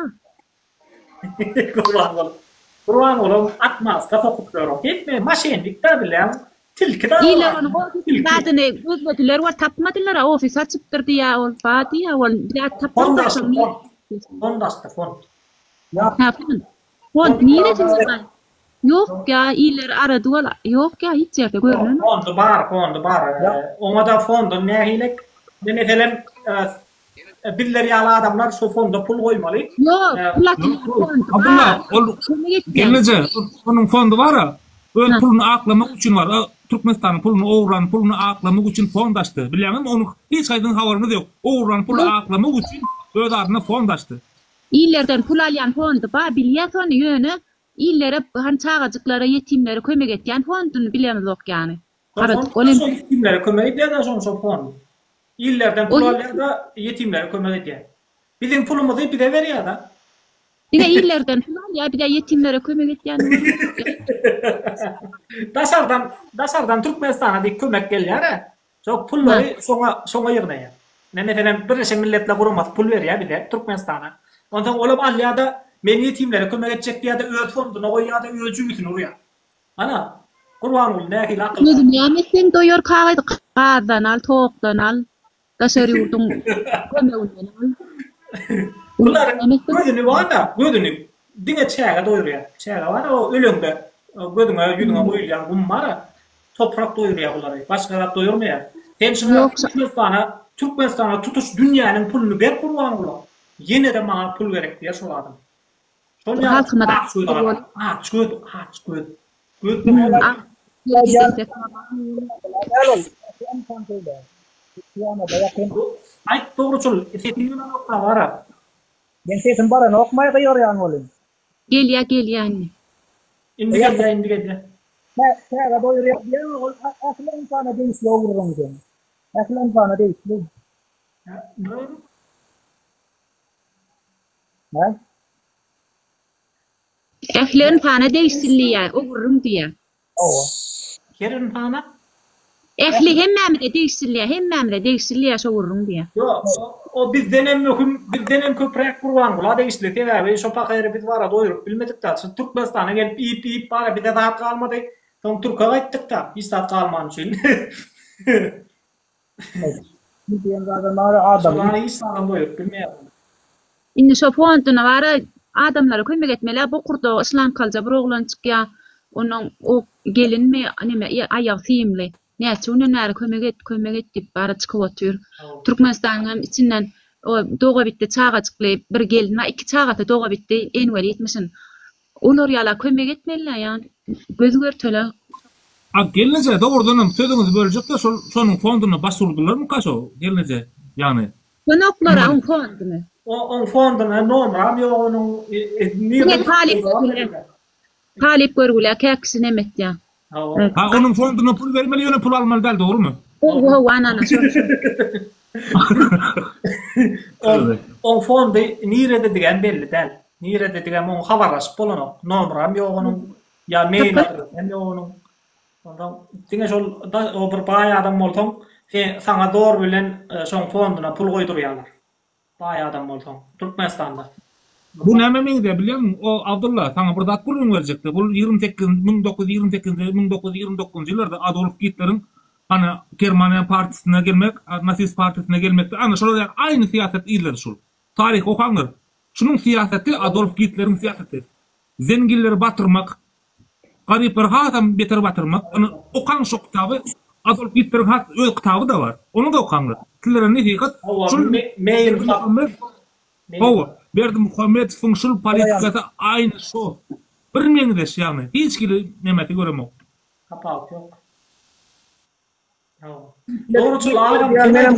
Kurban olam atmaz kafa kuplarok. Gitme maşinlikde bilen tilki de var. İler onu zaten gözlediler var tapmadılar ofis açıptır diye ol fa diye ol ya tapmadılar. Fon niye diyorsun? Yok ya iler aradı ola. Yok ya hiç yerde görmüyorum. Fondu bar. Ona da fondu ne hilek? Ne falan biller yalı adamlar şu fonda pul koymalı. Yok platin fond. Abdullah gelmece onun fondu var ya. Ön pulunu aklamak için var. Türkmenistan'ın pulunu oğran pulunu aklamak için fond açtı. Bilemem onun hiç aydın havarımız yok. Oğran pulu aklamak için öz adına fond açtı. İllerden pul alyan fondu ba bilýär onu yönü. İllere han çağacıklara yetimlere kömek etken fondunu bilemiz yok yani. Aradık olayım. Yetimlere kömek ediyor son fond. İllerden pul alyan da yetimlere kömek ediyor. Bizim pulumuzu bir de veriyor da. Bir de illerden pul alya bir de yetimlere kömek etken. Daşardan Türkmenistan'a dik kömek gelýär. Çok pulları soňa ýyrnaýar. Näme falan birleşen milletler gurulmaz pul berýär bir de Türkmenistan'a. Ondan olap alýada men yetimlere kömek edecek diye de öz fonduna koyýar da öz jüýütini urýar. Ana, gurban bol nähil akıl. Özüm ýa-da doýar kaýdy gadan al, tokdan al. Daşary ýurdun kömegini al. Bunlar gözünü var da, gözünü dine çäge doýurýar. Çäge var o öleňde gözüne ýüzüne goýulýan gummara toprak doýurýar bulary. Başga rat doýurmaýar. Hem şuna Türkmenistan'a tutuş dünýäniň pulunu ber gurban bolar. Ýene de maňa pul gerek diýär şol adam. Ay doğruçul, setini nokta var. Ben sesin bara nokmaya kıyaryan olayım. Gel anne. İndi gel. Sen doyuruyor diye aklan sana değişli olurum diye. Aklan sana değişli. Ha? Ehlen fana değişsilliye, ogurum diye. Kerin fana? Ehli hemmemre değişsilliye ogurum diye. Yok, o bizden hem köprek kurban bula değişli. Tevavi, şopa hayri biz vara doyurup bilmedik da. Türkmenistan'a gelip iyip bara bir de daha kalmadı. Tam Türk'a gittik da, hiç daha kalman için. Bildiğin zaten adam. Şolanı hiç daha doyurup bilmeyelim. Indi şu fonduna vara adamlara kömek etmeli. Bu kurda İslam kalca bir oğlan çıkya. Onun o gelin mi ayak siyimli. Näçe onu näre kömek et dip bara çıkyp otur. Türkmenistanyň içinden o doga bitti çağa çykly bir gelin we iki çağata doga bitti enweli etmişin. Olar ýala kömek etmeliler ýa göz görtele. Gelince doğrudan sözüňizi böljek de şonuň fonduny başvurdularmy kaço gelince ýani. Konoklara on fonduny. O fonduny nomram ýok onuň Talip görgüler käksin emet ýa. Ha onun fonduny pul bermeli ýöne pul almaly däl, dogrymy? O anana O fondy nirede digen belli däl. Nirede digen on habarlaşyp bolanok. Nomram ýok onuň ýa mail adresem ýok onuň. Ondan diňe şol o bir baý adam bolsaň, sen saňa dor bilen şoň fonduna pul goýdurýarlar. Baý adam bolsaň Türkmenistanda. Bu näme meňde bilýärmi? O Abdullah sana bir zat gurrun berjekdi. Bu 1929 ýyllarda Adolf Hitler'iň ana Germaniýa partisine gelmek, Nazist partisine gelmekde ana şolar aýny siýasat iler şol. Taryh okaňlar. Şunun siýasaty Adolf Hitler'iň siýasaty. Zenginleri batyrmak, garyplar hatam beter batyrmak. Ana okaň şo kitaby Adolf Hitler'iň öz kitaby da bar. Onu da okaňlar. Tilere ne hikat? Şol meýil Owa, berdi Muhammed funkşul politikasy aýny şo. Bir meňdeş ýagny, hiç kili nemeti göremok. Kapalyp ýok. Doğruçul adam kemen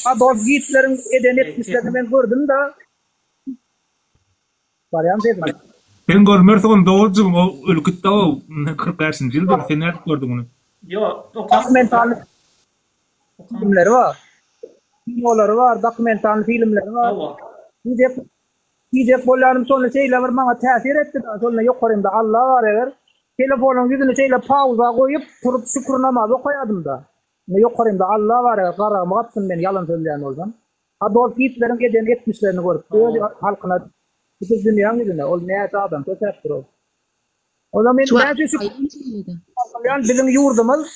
Adolf Hitler'in eden etmişlerini ben gördüm da varyan dedim. Ben görmersem doğrucum o ülkütte o 40-ýyldy ýyldır sen näde gördüň onu? Yok, dokumental filmleri var. Filmleri var, dokumental filmleri var. Diyecek bolanım sonra şeyler var bana täsir etti. Sonra yokarımda Allah var eğer. Telefonun yüzünü şeyle pauza koyup turup şükürnama koyadım da. Ne yokarımda Allah var eğer. Karağımı atsın beni yalan söyleyen olsam. Adolf Hitler'in eden etmişlerini görüp. Halkına bütün dünyanın yüzüne. O neyse adam. Teşekkür olsun. O zaman bizim yurdumuz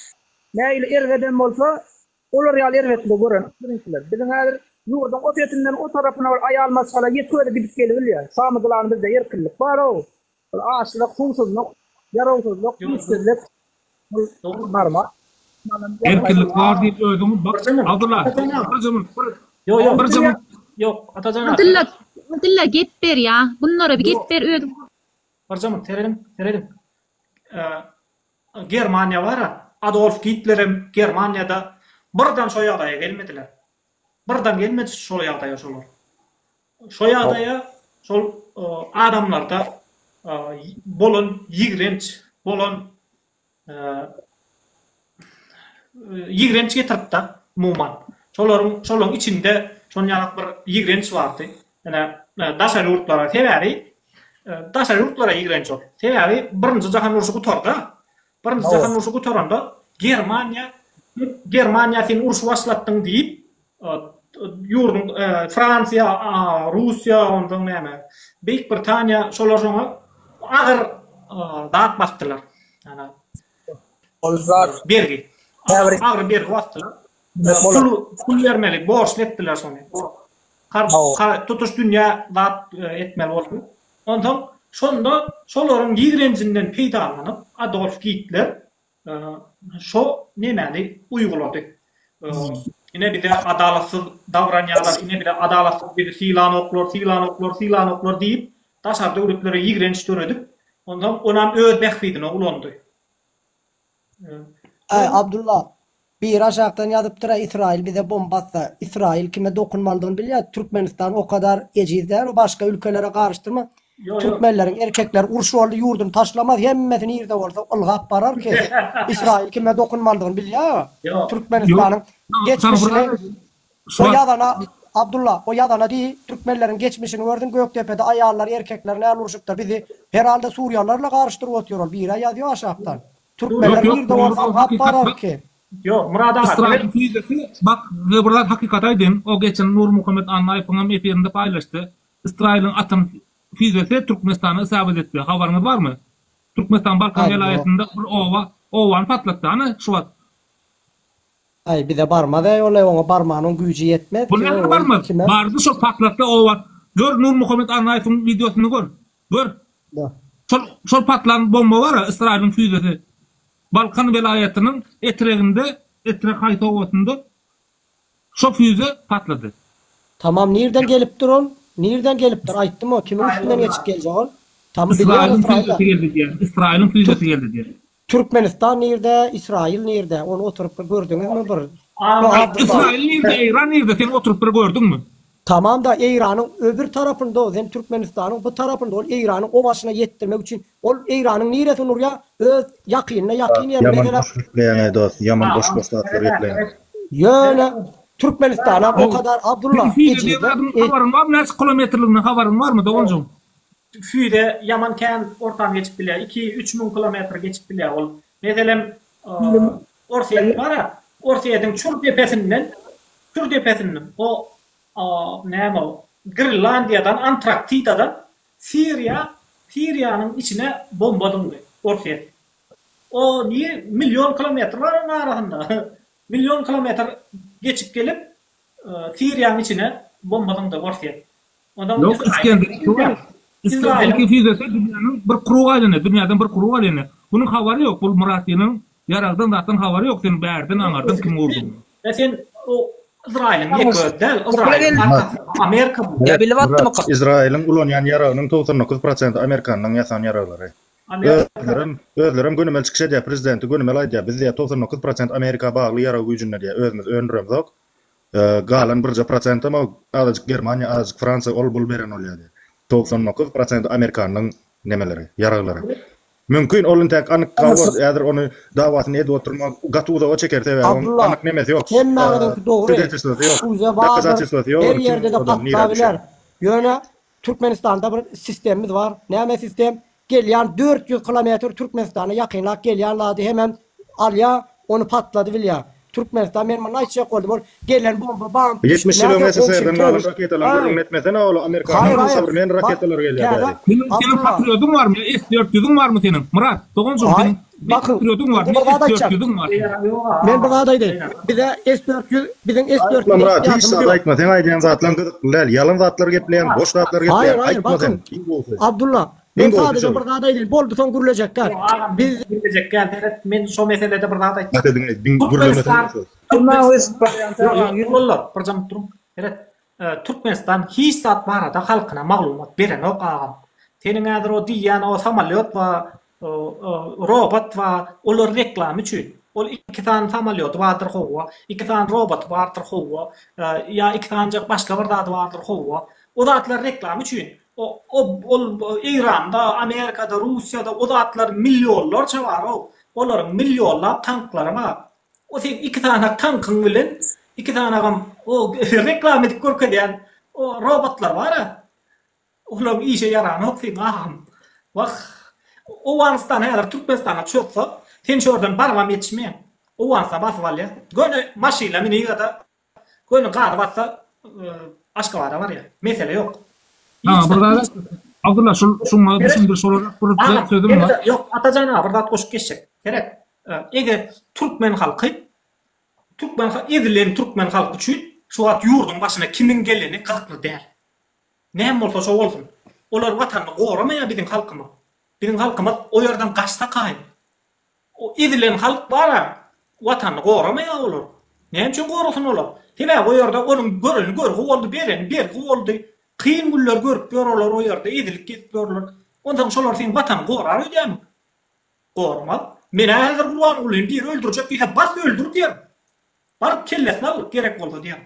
neyle erveden olsa olur ya ervetli görün. Bizim her yurdun o tetinden o tarafına ayalmaz hala yetkileri gidip gelir ya. Sağımızlarını bizde yerkillik var o. Ağaçlık, susuzluk, yaravsuzluk, işsizlik. Normal. Erkillik var deyip öldüm. Bak Abdullah. Yok. Atacan. Abdullah gep ber ya. Bunlara bir gep ber öldüm. Barcamın teredim. Germaniya var. Adolf Hitler'im Germaniyada birden şo ýagdaýa gelmediler. Birden gelmedi şo ýagdaýa şolar. Şo ýagdaýa şol adamlarda bolan ýigrenç, bolan ýigrenç getiripdi muman. Şolaryň içinde şon ýanak bir ýigrenç bardy. Ene daşary ýurtlara sebäbi daşary ýurtlara ýigrenç ol. Sebäbi birinji jahan uruşy gutardy. Birinji jahan uruşy gutaranda Germaniya sen uruş başlatdyň diýip ýurdun Fransiýa, Russiýa, ondan näme? Beýik Britaniýa şolar şoňa agyr dat basdylar. Ana Olzar bergi. Agyr bergi basdylar. Pul bermeli, borçletdiler şonu. Tutuş dünýä dat etmeli boldy. Ondan şonda şolaryň ýigrençinden peýdalanyp Adolf Hitler şo nemeli uygulady. Yine bir de adalatsız davranýarlar, yine bir de adalatsız bir silan oklar diýip daşar döwletlere ýigrenç töredip, ondan onam öz bähfidine ulandy. Abdullah bir aşağıdan yazıptıra İsrail bize bomba atsa, İsrail kime dokunmalıdığını bilýär. Türkmenistan o kadar ejizler, o başka ülkelere karıştırma. Türkmenlerin erkekler urşuarlı yurdunu taşlamaz, hemmesini yerde olsa ılgap barar ki İsrail kime dokunmalıdığını bilýär. Türkmenistan'ın geçmişini o yadana Abdullah o yadana değil Türkmenlerin geçmişini gördün Göktepe'de ayarlar erkekler ne urşukta bizi herhalde Suriyelilerle karıştırıp oturuyor. Bir ay yazıyor aşağıdan. Türkmenler yerde olsa ılgap barar ki. Yo, Murada İsrail fizesi bak burada hakikat aydın. O geçen Nur Muhammed Anlayf'ın efirinde paylaştı. İsrail'in atın fizesi Türkmenistan'a isabet etti. Haberiniz var mı? Türkmenistan Balkan vilayetinde bir ovan patlattı. Hani şu an. Ay bir de barma da öyle ona barmanın gücü yetmez. Bu ne var mı? Bardı şu patlattı o var. Gör Nur Muhammed Anayf'ın videosunu gör. Gör. Şol patlan bomba var ya İsrail'in füzesi. Balkan velayetinin etrek hayta ovasında şu füze patladı. Tamam nereden gelip durun? Nereden gelip dur? Ayttım o. Kimin üstünden geçip gelecek o? Tam İsrail'in biliyorum füzesi geldi diye. İsrail'in füzesi geldi diye. Türkmenistan nerede? İsrail nerede? Onu oturup gördünüz mü? İsrail nerede? İran nerede? Sen oturup bir gördün mü? Tamam da İran'ın öbür tarafında o. Hem Türkmenistan'ın bu tarafında o. İran'ın o başına yettirmek için o İran'ın neresi olur ya? Öz yakınına yakın yer. Yaman boş repleyen dost. Yaman boş atlar repleyen. Yani Türkmenistan'a o kadar Abdullah havarın var mı? Neresi kilometreliğine havarın var mı da onca? Füyde Yaman kän ortam geçip bile 2-3 bin kilometre geçip bile ol. Mesela Orsiya var ya, Orsiya'nın Çur tepesinden o näme o Grenlandiya'dan Antarktida'dan Siriyanın içine bombaladı Orsiya. O niye milyon kilometre var onun arasında. Milyon kilometre geçip gelip Siriyanın içine bombaladı Orsiya. Yok İskender'deki füzesi dünyanın bir kuruğu aylığına, dünyadan bir kuruğu aylığına. Bunun havarı yok. Bu Murat'ın yarardan zaten havarı yok. Sen bäherden anardın kim olduğunu. Sen o İsrail'in yeködel, İsrail'in Amerika bu. Ya bilip attım. İsrail'in ulanyan yarağının 99% Amerikan'ın yasan yarağları. Özlerim gönümel çıkışa diye prezidenti gönümel aydiya biz diye 99% Amerika bağlı yarağı gücünne diye özümüz öndürümüz yok. Galan 1% ama azıcık Germanya, azıcık Fransa ol bul beren oluyor diye. 99% Amerikan'ın nemeleri, yarağları. Mümkün olun tek anık kavur, eğer onu davasını edip oturmak, gatuğda o çekerse ve anık nemesi yok. Hemmeğinin doğru. Her yerde de patlayabilir. Yöne Türkmenistan'da bir sistemimiz var. Neme sistem? Gelyan 400 kilometre Türkmenistan'a yakınlak gelyanladı hemen alya onu patladı bilya. Türkmenistan benim ayçak oldu. Gelen bomba bam. 70 kilometre seyirden raketler görünmetmesen oğlu Amerika'nın sabır men raketler geliyor. Senin patriotun var mı? S-400'ün var mı senin? Murat, Doğancuğum senin patriotun var mı? S-400'ün var. Ben bağdaydı. Bize S-400 bizim S-400. Murat hiç sadaytma. Sen aydiyan zatlan gıdıklar. Yalan zatlar gepleyen, boş zatlar gepleyen. Hayır bakın. Abdullah. Ben sadece bir dağda değil. Boldu son gürülecek kar. Biz gürülecek kar. Men şu meselede bir dağda. Türkmenistan hiç zat barada halkına maglumat beren ok ağam. Senin adır o diyen o samalyot va robot va olur reklam üçün. Ol 2 tane samalyot vardır hova, 2 tane robot vardır hova, ya 2 tane başka bir zat vardır hova. O zatlar reklam üçün. O İran'da, Amerika'da, Rusya'da o zatlar milyonlarca var o. Onların milyonlar tankları var. O sen 2 tane tankın bilen 2 tane o reklam edip görkeden o robotlar var ya. Oğlum işe yaran yok sen aham. Bak o vanstan eğer Türkmenistan'a çökse sen şuradan barmam yetişmeyen. O vansa basıp al ya. Gönü maşıyla mini yıkada gönü kağıdı bassa aşkı var ya. Mesele yok. Burada Abdullah şuna düşündür sorarak bir sözüm var. Yok atacağına burada koşup geçecek. Evet. Eğer Türkmen halkı edilen Türkmen halkı üçün şu at yurdun başına kimin geleni kılıklı der. Neyem olsa şu olsun. Olar vatanını korumaya bizim halkımız. Bizim halkımız o yerden kaçta kayın. O edilen halk var ya vatanını korumaya olur. Neyem için korusun olur. Tebe o yerde onun görünü oldu bir oldu. Kıyın güller görüp görürler o yerde edilik gidip görürler. Ondan sonra senin vatanı korar ödeyem. Korumaz. Mene hazır kulağın ulayım bir öldürecek bir bas öldür diyelim. Barıp kellesini alıp gerek oldu diyelim.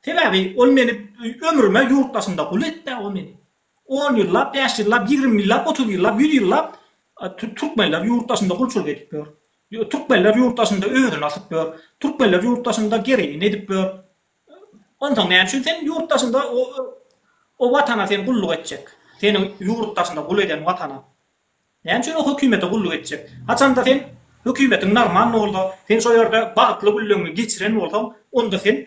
Sebebi o beni ömrüme yurttaşında kul etti o beni. 10 yıllap, 5 yıllap, 20 yıllap, 30 yıllap, 100 yıllap Türkmenler yurttaşında kulçuluk edip gör. Türkmenler yurttaşında öğün asıp gör. Türkmenler yurttaşında gereğini edip gör. Ondan ne için sen yurttaşında o vatana sen kulluk edecek. Senin yurttaşında kul eden vatana. Yani şöyle o hükümete kulluk edecek. Haçan da sen hükümetin narman ne oldu? Sen şu yerde bağıtlı kulluğunu geçiren oldu. Onda sen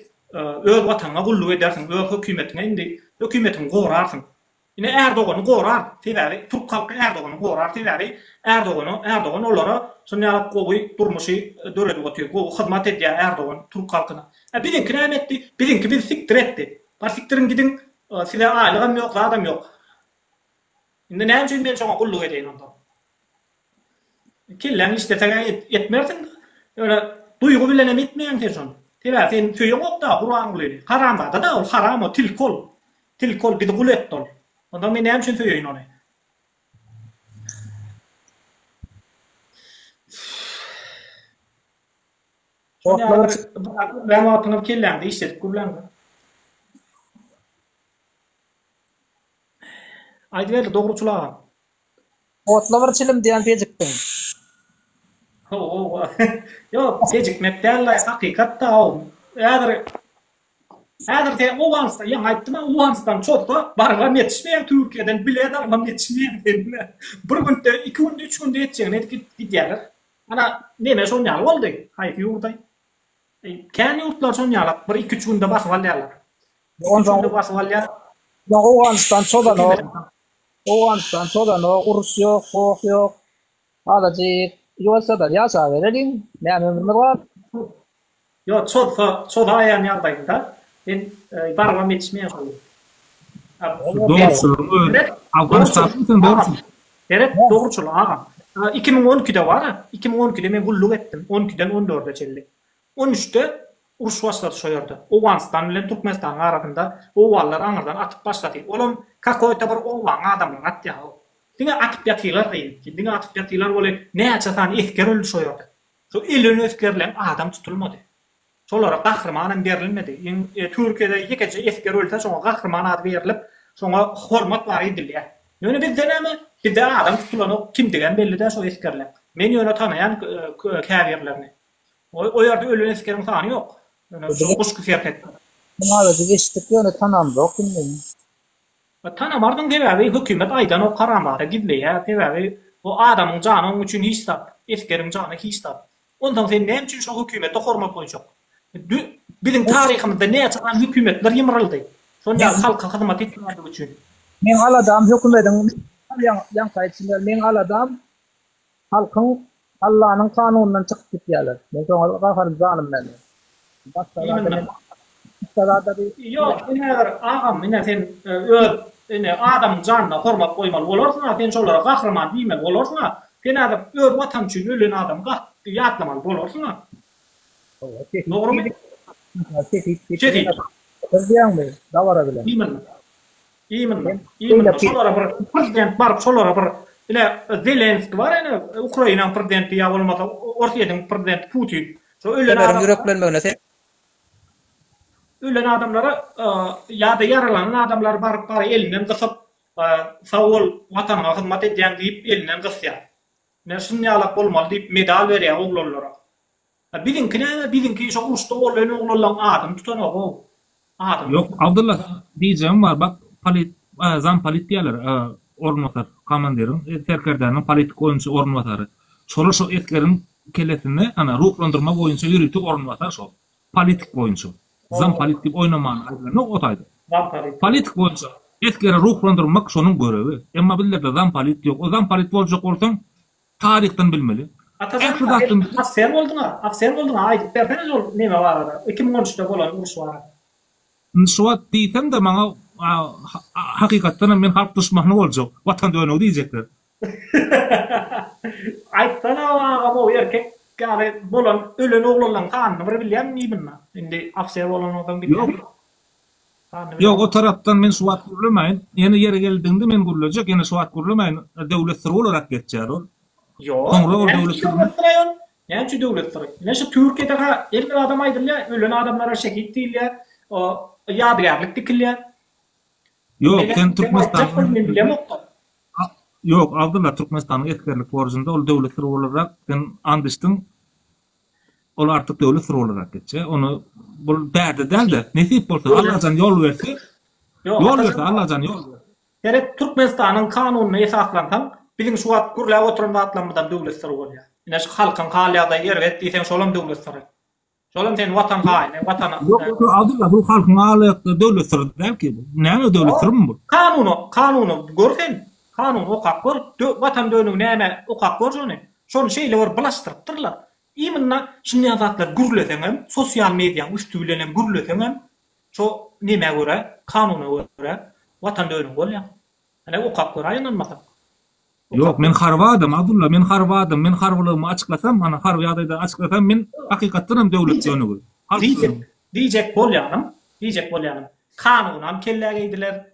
öz vatana kulluk edersin. Öz hükümetine indi. Hükümetin korarsın. Yine Erdoğan'ı gorar, sebäbi Türk halky Erdoğan'ı gorar, sebäbi Erdoğan olara şonyalyk gowy durmuşy döredip otyr, gowy hyzmat edýär Erdoğan Türk halkyna. Bizinki näme etdi? Bizinki bizi siktir etdi. Bar siktirin gidin, size aýlygam ýok, adam ýok. Indi näme üçin men şoňa gulluk edeýin onda? Killen işletäge etmersin. Öyle duygu bilen etmeýän terson. Sebäbi sen söýüň okda Kur'an bilen. Haram da ol haram o tilkol. Tilkol bir gulet ol. Onda men näme üçin söýeýin ony? Ben wagtyny kelläňdi işletip gurlandy. Aýdyber dogruçular. Otla bir çilim diýen pejikdiň. Yok, gecikmek derler hakikatta o. Eğer de o vansda, ya ayttım o vansdan çok da bargam yetişmeyen Türkiye'den bile bargam yetişmeyen. Bir günde, 2 günde, 3 günde yetişen gidiyorlar. Ana neme sonyalı oldu. Hayır yurday. Kendi yurtlar sonyalı. Bir 2-3 günde basıp alıyorlar. 2 günde basıp alıyorlar. O vansdan çodan o. O vansdan çodan o. Urus yok, hok yok. Adacık. Yolsa yasa verelim. Ne ömrümüz var? Yok, çok ayağın yardayında. Ben bargam yetişmeye kalıyorum. Doğrusu. Afganistan'ın sen doğrusu. Evet, doğrusu ağam. 2012'de var. 2012'de ben gulluk ettim. 12'den 14'e çeldi. 13'te uruş başladı şoýarda. Owganistan bilen Türkmenistan arasında owallar aňyrdan atyp başlady. Olam kakoýta bir owaň adamlaryň atýa. Diňe atyp ýatylar diýip, diňe atyp ýatylar bole näçe tan esker öldü şoýarda. Şo elini öskerlen adam tutulmady. Şolara gahrymana berilmedi. Türkiýede ýekece esker öldü, şoňa gahrymana ady berilip, şoňa hormat bar edilýär. Ýöne bizde näme? Bizde adam tutulan kim digen belli de şo eskerler. Men ýöne tanaýan käbirlerini. O ýerde ölen eskeriň sany ýok. Ýöne guşky serket. Bunlar da geçtik ýöne tanamdy, okuymaýyn. Tanamardyň sebäbi hökümet aýdan o karamara gidmeýär, sebäbi o adamyň janyň üçin hiç tap, eskeriň jany hiç tap. Ondan sen näme üçin şo hökümete hormat goýjak? Bizim tarihimizde näçe gan hökümetler ýymryldy. Şonda halka hyzmat etmedi üçin. Men aladam hökümetiň ýan gaýtçylar, men aladam halkyň Allah'ın kanunundan çıkıp gittiler. Ben sonra kafarım zanım ben. Yok, ağam, sen adam canına hormat koymalı olursun, sen şolara kahraman diýmeli olursun, sen adam vatan üçin ölen adam ýatlamaly bolursun. Doğru mu? Çetin. Bilýärmi? Dawara bilen. İyimin. Şolara bir prezident barıp şolara bir ile Zelenski var ene Ukraina prezidenti ya bolmasa Russiýanyň prezidenti Putin. Şo ölen adam yüreklenmegine sen ölen adamlara ya da yaralanan adamlar bar elinden gysyp sawol watana hyzmat edýän diýip elinden gysýar. Näşinýalak bolmaly diýip medal berýär oglanlara. Bizinki şo uruşda ölen oglanlaryň adam tutan o. Adam. Yok Abdullah diýjem var bak zam palit diýerler. Ornwatar komandirin, serkerdanyň politik oýunçy ornwatary. Şolar şo etkeriň kelesini ana ruhlandyrma boýunça ýürütip ornwatar şo. Politik boýunça. Zam politik diýip oýnaman aýdyny otaýdy. Politik boýunça etkeri ruhlandyrmak şonuň görevi. Emma billerde zam politik ýok. O zam politik boljak bolsaň tarihden bilmeli. Afser bolduňa aýdyp berseňiz ol näme bar arada? 2013'de bolan uruş bar. Şuat diýsem de maňa hakykatdan men halk düşmany boljak. Watan döňü diýjekler. Aýtdan ama o erkek gari bolan ölen oglanlaryň kanyny bir bilýärmi bilmä. Indi afser bolan adam bilýär. Yok o tarapdan men şuat gurulmaýyn. Ýene ýere geldiňde men gurulajak, ýene şuat gurulmaýyn. Döwlet sırrı olarak geçýär ol. Yok. Näçe döwlet sırrı? Näçe Türkiýede elbir adam aýdylýar, ölen adamlara şehit diýilýär. O ýadygärlik dikilýär. Yok, sen Türkmenistan'ın... Yok, Abdullah Türkmenistan'ın etkerlik borcunda ol döwlet sırrı olarak sen andıştın. Ol artık döwlet sırrı olarak geçe. Onu bul därdi däldi. Nesip bolsa Allah'tan yol verse. Yol verse Allah'tan yol verse. Yani Türkmenistan'ın kanununy esaslansan, bizim şu wagt gurla oturanda atlanmadan döwlet sırrı bolýar. Ine şu halkyň halýada yer etdiýsen şolam döwlet sırrı. Şolam sen watan haýyny, watana. Yok, Abdullah, bu halkyň aýlykdy döwlet sırrı belki bu. Näme döwlet sırrı mı bu? Kanuny görsen, kanun okak gör, watan döwlügi näme okak görjüni. Şonu şeýle bilaşdyrypdyrlar. Iýmina şunday zatlar gürleseňem, sosial mediýanyň üstübilenem gürleseňem, şo näme göre, kanuny göre watan döwlügi bolýar. Ana okak gör aýanmasak. Yok, men harwadım Abdullah, men harwadım. Men harwlygymy açyklasam, ana harwy ýagdaýda açyklasam men hakykatdan döwlet döwlügi. Diyecek bolýanym. Kanunan kelläge ediler.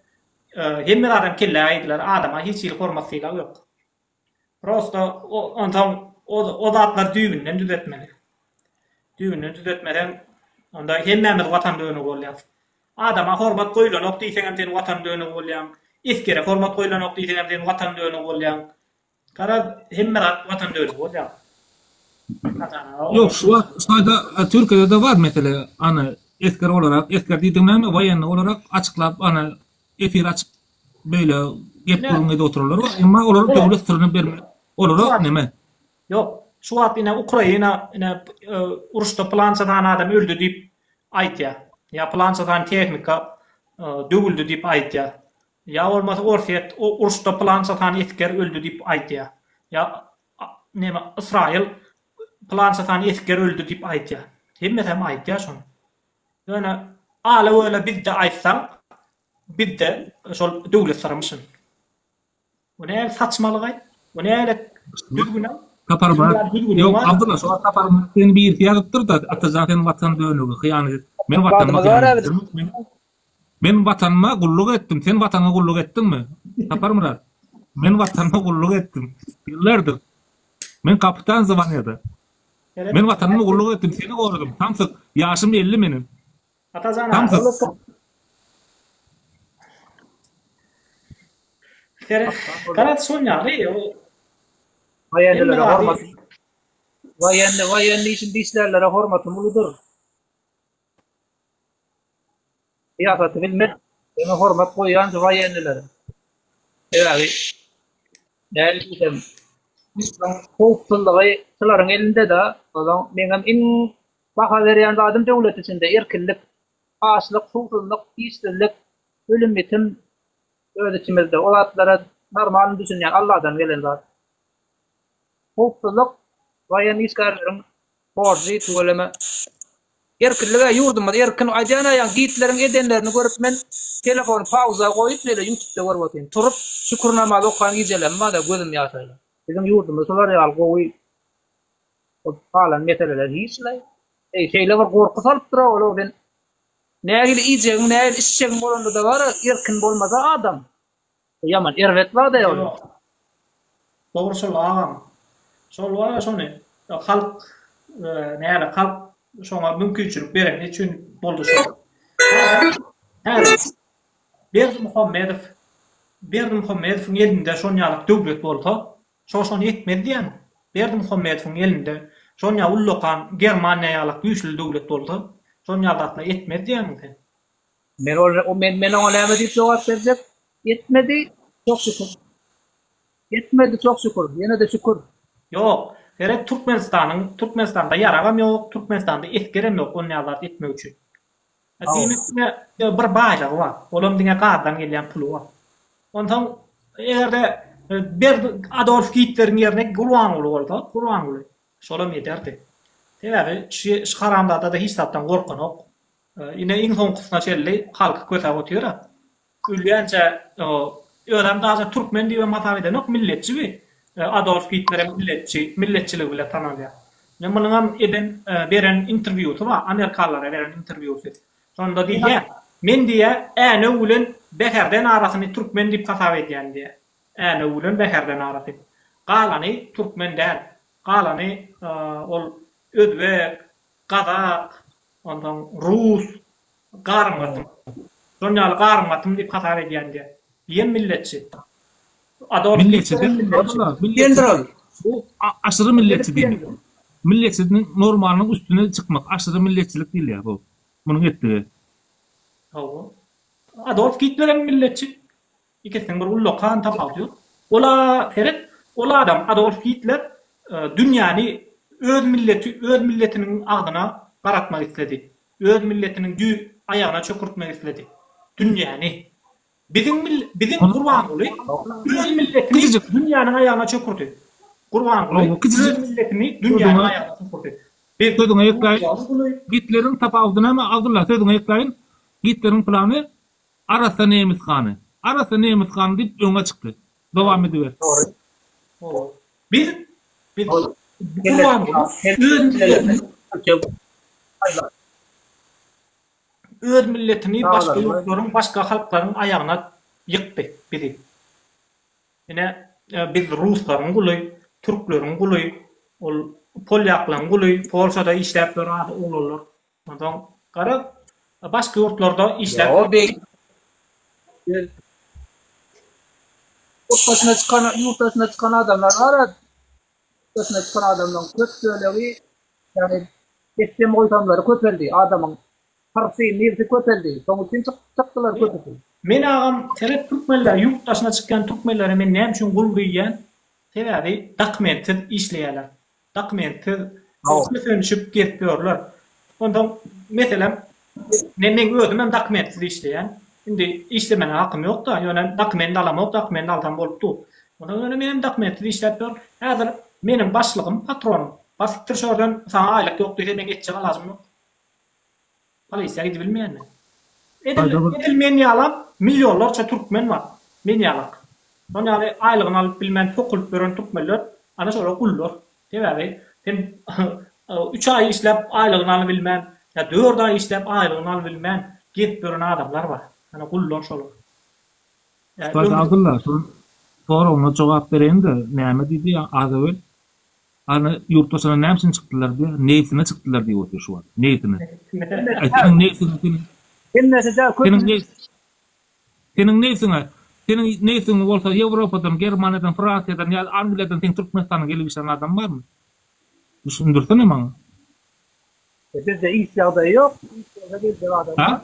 Hemme adam kelläge ediler. Adama hiç il hormasyla yok. Prosta o zatlar düýünden düzetmeli. Düýünden düzetmeden onda hemmemiz watan döwlügi bolýar. Adama hormat goýulanok diýseňem sen watan döwlügi bolýan. Eskere hormat goýulanok diýseňem sen watan döwlügi bolýan. Kara hemme watan döwlügi bolýar. Yok, şu sayda Türkiye'de de var mesela ana esker olarak, esker diýdiňem wayanly olarak açıklap ana efir açıp böyle gep gürüňde otururlar. Emma olar döwlet sırrını berme. Olar näme? Yok, şu wagt ine Ukraina uruşda plançadan adam öldü diýip aýtýar. Ya plançadan tehnika döwüldü diýip aýtýar. Ya bolmasa Orset uruşda plançadan esker öldü diýip aýtýar. Ya näme Israil plançadan esker öldü diýip aýtýar. Hemme aýtýar şonu. Ýöne ala öyle bizde aýtsaň, bizde şol döwlet sarymyşyn. Bu näme saçmalyk? Bu näme düzgün? Kaparma. Yok, Abdullah, şu kaparma seni bir ýazypdyr da ata zaten watan döwlügi hyýanyt. Men watanma. Men watanma gulluk etdim. Sen watana gulluk etdiňmi? Kaparma. Men watanma gulluk etdim. Ýyllardyr. Men kapitan zamanýada. Men watanma gulluk etdim, seni gorudum. Tamsyk, ýaşym 50 menim. Atazana. Karat soňary o Wayanlylere hormat. Wayanly işin diýişlerlere hormatym uludur. Ýa-da bilmek, ene hormat goýan wayanlylere. Ýa-da näme diýsem, hukuklygy şolaryň elinde de, olam meňem in baha berýän adam döwlet içinde erkinlik, açlyk, suwsuzlyk, işsizlik, ölüm bitim öz içimizde. O zatlara normal düşünýän Allahdan gelen zat. Hukuklyk wayan işgärleriň borjy töweleme. Erkinlige ýurdumda erkin aýdana ýa gitleriň edenlerini görüp men telefon pauza goýup nele YouTube'da görüp otyryn. Turup şükürnama okan gijelem bada gözüm ýaşaýlar. Bizim ýurdumda solar ýal gowy. O falan meseleler hiçle. Şeyle var gorku salıp dura ol ben. Nägili iýjek, nägili işçek bolanda da var, erkin bolmasa adam. Yaman erwet var da ýol. Doğru şol ağam. Şol var şonu. Halk näle halk şoňa mümkinçilik beren üçin boldy şol. Berdi Muhammedow elinde şonýalyk döwlet bolsa, şoň etmedi ýa. Berdi Muhammedow elinde şonýa ullukan Germaniýalyk güýçli döwlet bolsa, şonýalyk etmedi ýa. Men ona näme diýip jogap berjek? Etmedi, çok şükür. Etmedi, çok şükür. Yine de şükür. Yok. Gerek Türkmenistan'da yaragam yok, Türkmenistan'da etkerem yok onyalar etmek üçin. Demek bir baýlygy var. Olam diňe gardan gelýän puly var. Ondan egerde bir Adolf Hitler'in yerine Gurbanguly bolsa, Gurbanguly şolam ederdi. Sebäbi şaramda da hiç zatdan gorkanok. Ine iň soňkysına çelli halk kötäp otýar. Ülýänçe öýdem daşa türkmen diýip masabada nok milletçi. Adolf Hitler'e milletçilik bile tanalıyor. Bunun beren interviewsu var, Amerikalılara veren interviewsu. Sonunda diye, men diye, äne ulen beherden arasyny türkmen diýip hasap edýän diye. Äne ulen beherden arasy. Galany türkmen däl. Galany ol Özbek, Kazak, ondan Rus, garmatym. Sonyaly garmatym diýip hasap edýän diye. Ýem milletçi. Milletçi. Bu aşırı milletçi değil. Milletçinin normalinin üstüne çıkmak. Aşırı milletçilik değil ya bu. Bunun ettiği. Adolf Hitler'in milletçi. İkisinden bir ullokan tapalıyor. Ola Ferit, ola adam Adolf Hitler dünyanı öz milletinin adına qaratmak istedi. Öz milletinin ayağına çökürtmek istedi. Dünyany. Bizim Gurban Guly öz milletini dünyanın ayağına çökürtdi. Gurban Guly öz milletini dünyanın ayağına çökürtdi. Sözüňe ýetläýin. Hitler'in tapawdyna mı aldylar? Sözüňe ýetläýin. Hitler'in plany Arasa Nemis Hany. Arasa Nemis Hany diýip öňe çykdy. Dowam ediber. Biz Gurban Guly öz milletini başka ýurtlaryň, başka halklaryň ayağına ýykdy biri. Ene biz Ruslaryň guly, Türkleriň guly, ol Polyaklaryň guly, Polşada işläp durýar olarlar. Ondan gara başka ýurtlarda işläp. Yurtdaşına çıkan adamlar var. Yurtdaşına çıkan adamların köp söylegi, yani sistem oytamları köpeldi. Adamın parası, nirsi köpeldi. Soň üçin çykdylar köpeldi. Men agam terep türkmenler, yurtdaşına çıkan türkmenlere men näme üçin gul diýen? Sebäbi dokumentsiz işleýärler. Dokumentsiz sönüşüp getýärler. Ondan meselem men özüm hem dokumentsiz işleýän. Indi işlemene hakym ýok da, ýöne dokument alamok, dokument aldan bolupdy. Ondan öňe menem dokumentsiz işläp dur. Häzir menim başlygym, patronum. Basitdir şordan sana aýlyk ýok diýse men geçjek lazım ýok. Polisiýa gidip bilmeýänmi? Edilmeýän ýalan milyonlarça türkmen var. Men ýalak. Onu ýaly aýlygyny alyp bilmän tokulup beren türkmenler ana şola gullar. Sebäbi sen 3 ay işläp aýlygyny alyp bilmän, ya 4 ay işläp aýlygyny alyp bilmän gidip beren adamlar var. Ana gullar şola. Ýa-da aldylar. Sonra ona jogap berende näme diýdi azawel? Ana ýurtdaşyna näme üçin çykdylar diýe, neýsine çykdylar diýip otur şu an. Neýsine? Aýtdyň neýsine? Senin neýsine bolsa Ýewropadan, Germaniýadan, Fransiýadan, ýa Angliýadan sen Türkmenistana gelip işleýän adam barmy? Düşündirsene maňa. Bizde iş ýagdaýy ýok. Iş ýagdaýy geldi adam. Ha?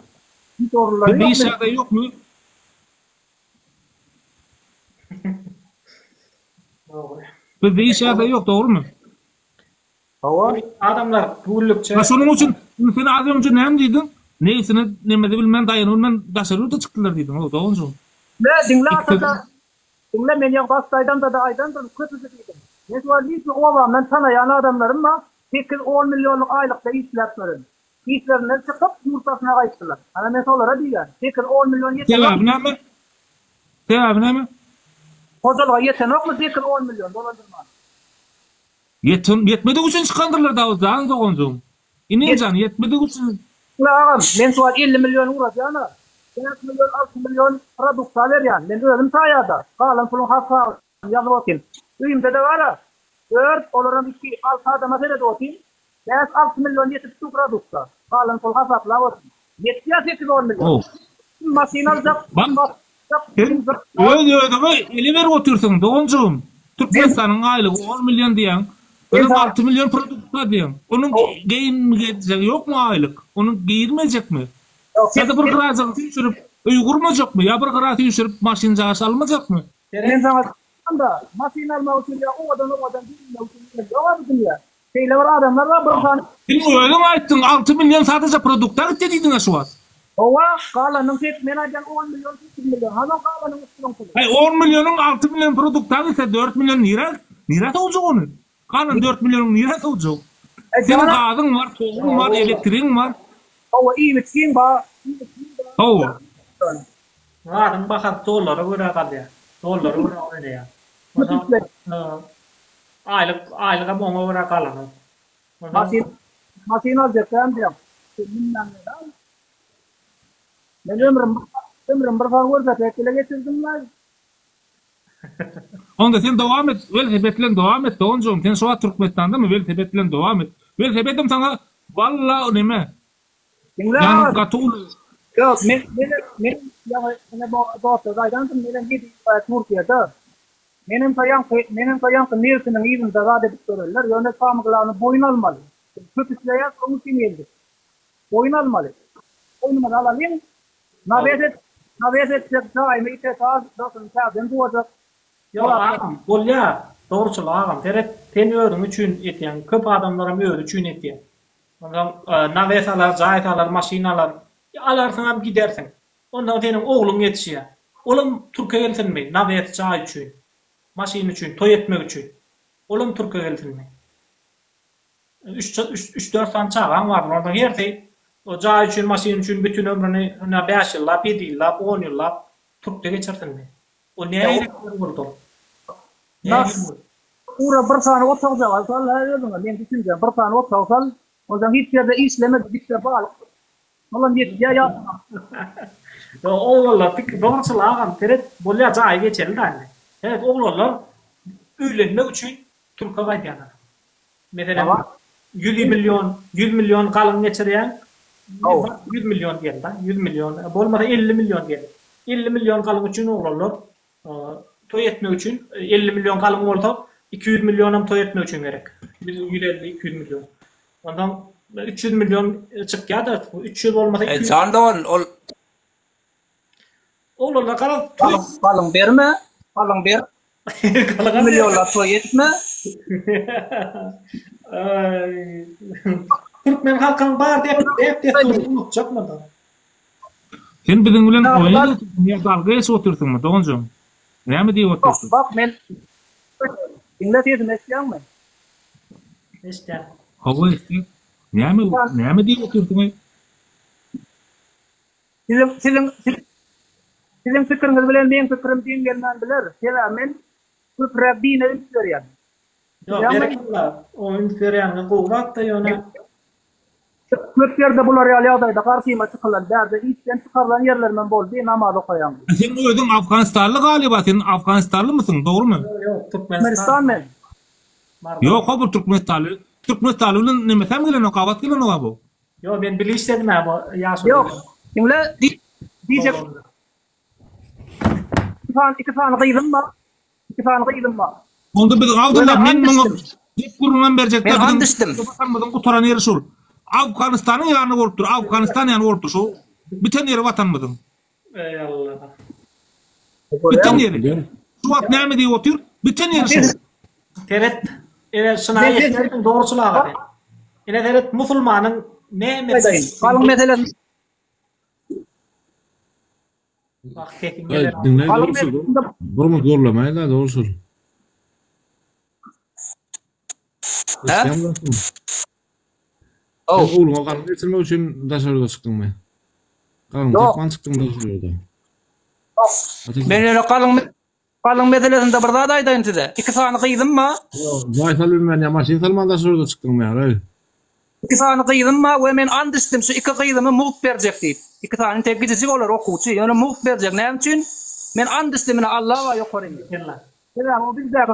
Hiç orulary Bizde ýok. iş ýagdaýy ýokmy? Bizde iş ýagdaýy ýok, dogrymy? Hawa Adamlar bullukça. Şonuň üçin sen az önce näme diýdiň? Neýsine nemede bilmän daýanyp daşaryp da çykdylar diýdiň. O dogry şu. ne dinle men ýa bastaýdan da aýdan da köpüse diýdim. Ne var diýip owa men tanaýan adamlarym var. 8-10 milyonlyk aýlykda işläp durýan. İşlerine çıkıp yurtdaşına gaýtdylar. Ana men solara diýen. 8-10 milyon ýeter. Sebäbi näme? Sebäbi näme? Hojalyga ýetenokmy 8-10 milyon dolandyrma. Yetmedi üçün çıkandırlar da o zaman zoğuncuğum. İnincan yetmedi üçün. Ağam men şu an 50 milyon uğraşyana. 5 milyon 6 milyon produkt aler yani. Ben özüm saýada. Galan pulun hasa ýazyp otyn. Üýümde de var. 4 olaram 2 6 adama beredi otyn. 5-6 milyon ýetip şu produkta. Galan pul hasaplap otyn. 7-8 milyon. Oh. Masina aljak. Öyle eli ver otursun doğuncuğum. Türkmenistan'ın aylığı 10 milyon diyen. Onun 6 milyon produkta diyen. Onun giyinmeyecek yok mu aylık? Onun giyinmeyecek mi? Ya da bir kıracak sürüp uygurmayacak mı? Ya bir kıracak sürüp maşinca almayacak mı? Ben sana da masina almak için ya o adam değil. Doğru ya. Şeyler var adamlar var bir tane. Öyle mi ayttın? 6 milyon sadece produkta dediydin şu an. Ova kalanın tek menajer 10 milyon 8 milyon. Hanım kalanın üstüne. 10 milyonun 6 milyon produkta ise 4 milyon lira olacak onun. Kalan 4 milyon lira olacak. Senin gazın var, toğun var, elektriğin var. Ova iyi bitkin var. Ova. Varın bakar dolara göre kalıyor. Dolara göre oynuyor. Aylığa bana göre kalanı. Masin alacak ben diyorum. Ben ömrüm bir favor tekile getirdim lan. Onda sen devam et. Velhebetlen devam et. Doğuncuğum sen şu an Türkmenistan'da mı? Velhebetlen devam et. Velhebetim sana valla öneme. Yani katul. Yok men ya ne doğru zaten men gidip Türkiye'de. Benim sayan Nielsen'in evinde zade bittirirler. Yönet famıklarını boyun almalı. Köpüsleye onu sinirdi. Boyun almalı. Boynumu alalım. Naveset daimi ite tasın tazen duacak. Ya ağam, bol ya, doğruçul ağam. Sen öğrün üçün etiyen, köp adamlara öğrün üçün etiyen. Ondan navesalar, jaysalar, maşinalar alarsın hem gidersin. Ondan senin oğlun yetişiyor. Oğlum Türkiye gelsin mi? Navet jay üçün, maşin üçün, toy etmek üçün. Oğlum Türkiye gelsin mi? 3-4 tane çağan var. Ondan her şey o jay üçün, maşin üçün bütün ömrünü 5 yıllap, 7 yıllap, 10 yıllap Türkiye geçirsin mi? O neye gerekli oldu? Ura bir tane otak alsal, men düşüneceğim. Bir tane otak alsal, o zaman hiç yerde işlemedi, bitti bağlı. Malum yetkiye yapma. Ya oğlanlar doğrusu ağam teret bolya jay geçerli de anne. Evet oğlanlar öýlenmek üçün Türkiye gaýdýarlar. Mesela 100 milyon galyn geçirýän 100 milyon diýelim da 100 milyon bolmasa 50 milyon diýelim. 50 milyon galyn üçün oğlanlar toy etmek üçün 50 milyon galyn bolsa 200 milyonam toy etmek üçün gerek. Biz 150-200 milyon. Ondan 300 milyon çıkýar da 300 bolmasa 200. Can da ol Oğlanlar gara Balın berme, balın ber. Kalgan Milyonlar toy etme. Türkmen halkının bar dep unutacakmadı. Sen biziň bilen oýnap ýa dalga geçip otursaňmy, doňjum? Näme diýip otursun? Bak men dinle dedim etýärmi? İşte. Hawa iste. Näme diýip otursun? Sizin fikriniz bilen meň fikrim diň gelmän biler. Sela men köprek dine üstlerýär. Yok bereketler. O ünsüryanı kuvvat da yöne. Köp yerde bular ýalyagdaýda garşyma çykylan derde işden çykarylan ýerlerden boldy, namaz okaýan. Sen özüň Afganistanly galyba, sen Afganistanly mysyň, dogrymy? Yok Türkmenistan men. Yok, bu Türkmenistanly. Türkmenistanlyň nemesem bilen okabat bilen oga bu. Yok ben bilişdedim ha bu ýaşy. Yok. Dinle diyecek. İki tane gıydın mı? Onda biz Abdullah men muňa hep gurundan berjekler. Men andysdym. Bakanmadan gutaran ýeri şol. Afganistanyň ýanyny bolup dur. Afganistan ýany bolup dur. Şu biten ýeri watanmydyň. Ey Allah. Biten ýeri. Şu wagt näme diýip otur? Biten ýeri şu. Teret şuna ýetmeň dogruçylagy. Ene teret musulmanyň nämesi? Kalın meselesi. Bak tekingeler. Kalın meselesi. Burma zorlamayın da doğrusu. Ha? Oh. Oğlum kalın getirmek için daşarıda çıktın mı? Kalın takman çıktın daşarıda. Men öyle kalın meselesinde bir daha da aýdaýyn size. 2 sany gıydymmy? Zaytal bilmän ya maşin salman daşarıda çıktın mı ya? 2 sany gıydymmy we men andysdym şu 2 gıydymy muht berjek diýip. 2 sany tegizisi bolar okuwçy, ýöne muht berjek. Näme üçin? Men andysdym Allah we ýokaryn. Sela o bizde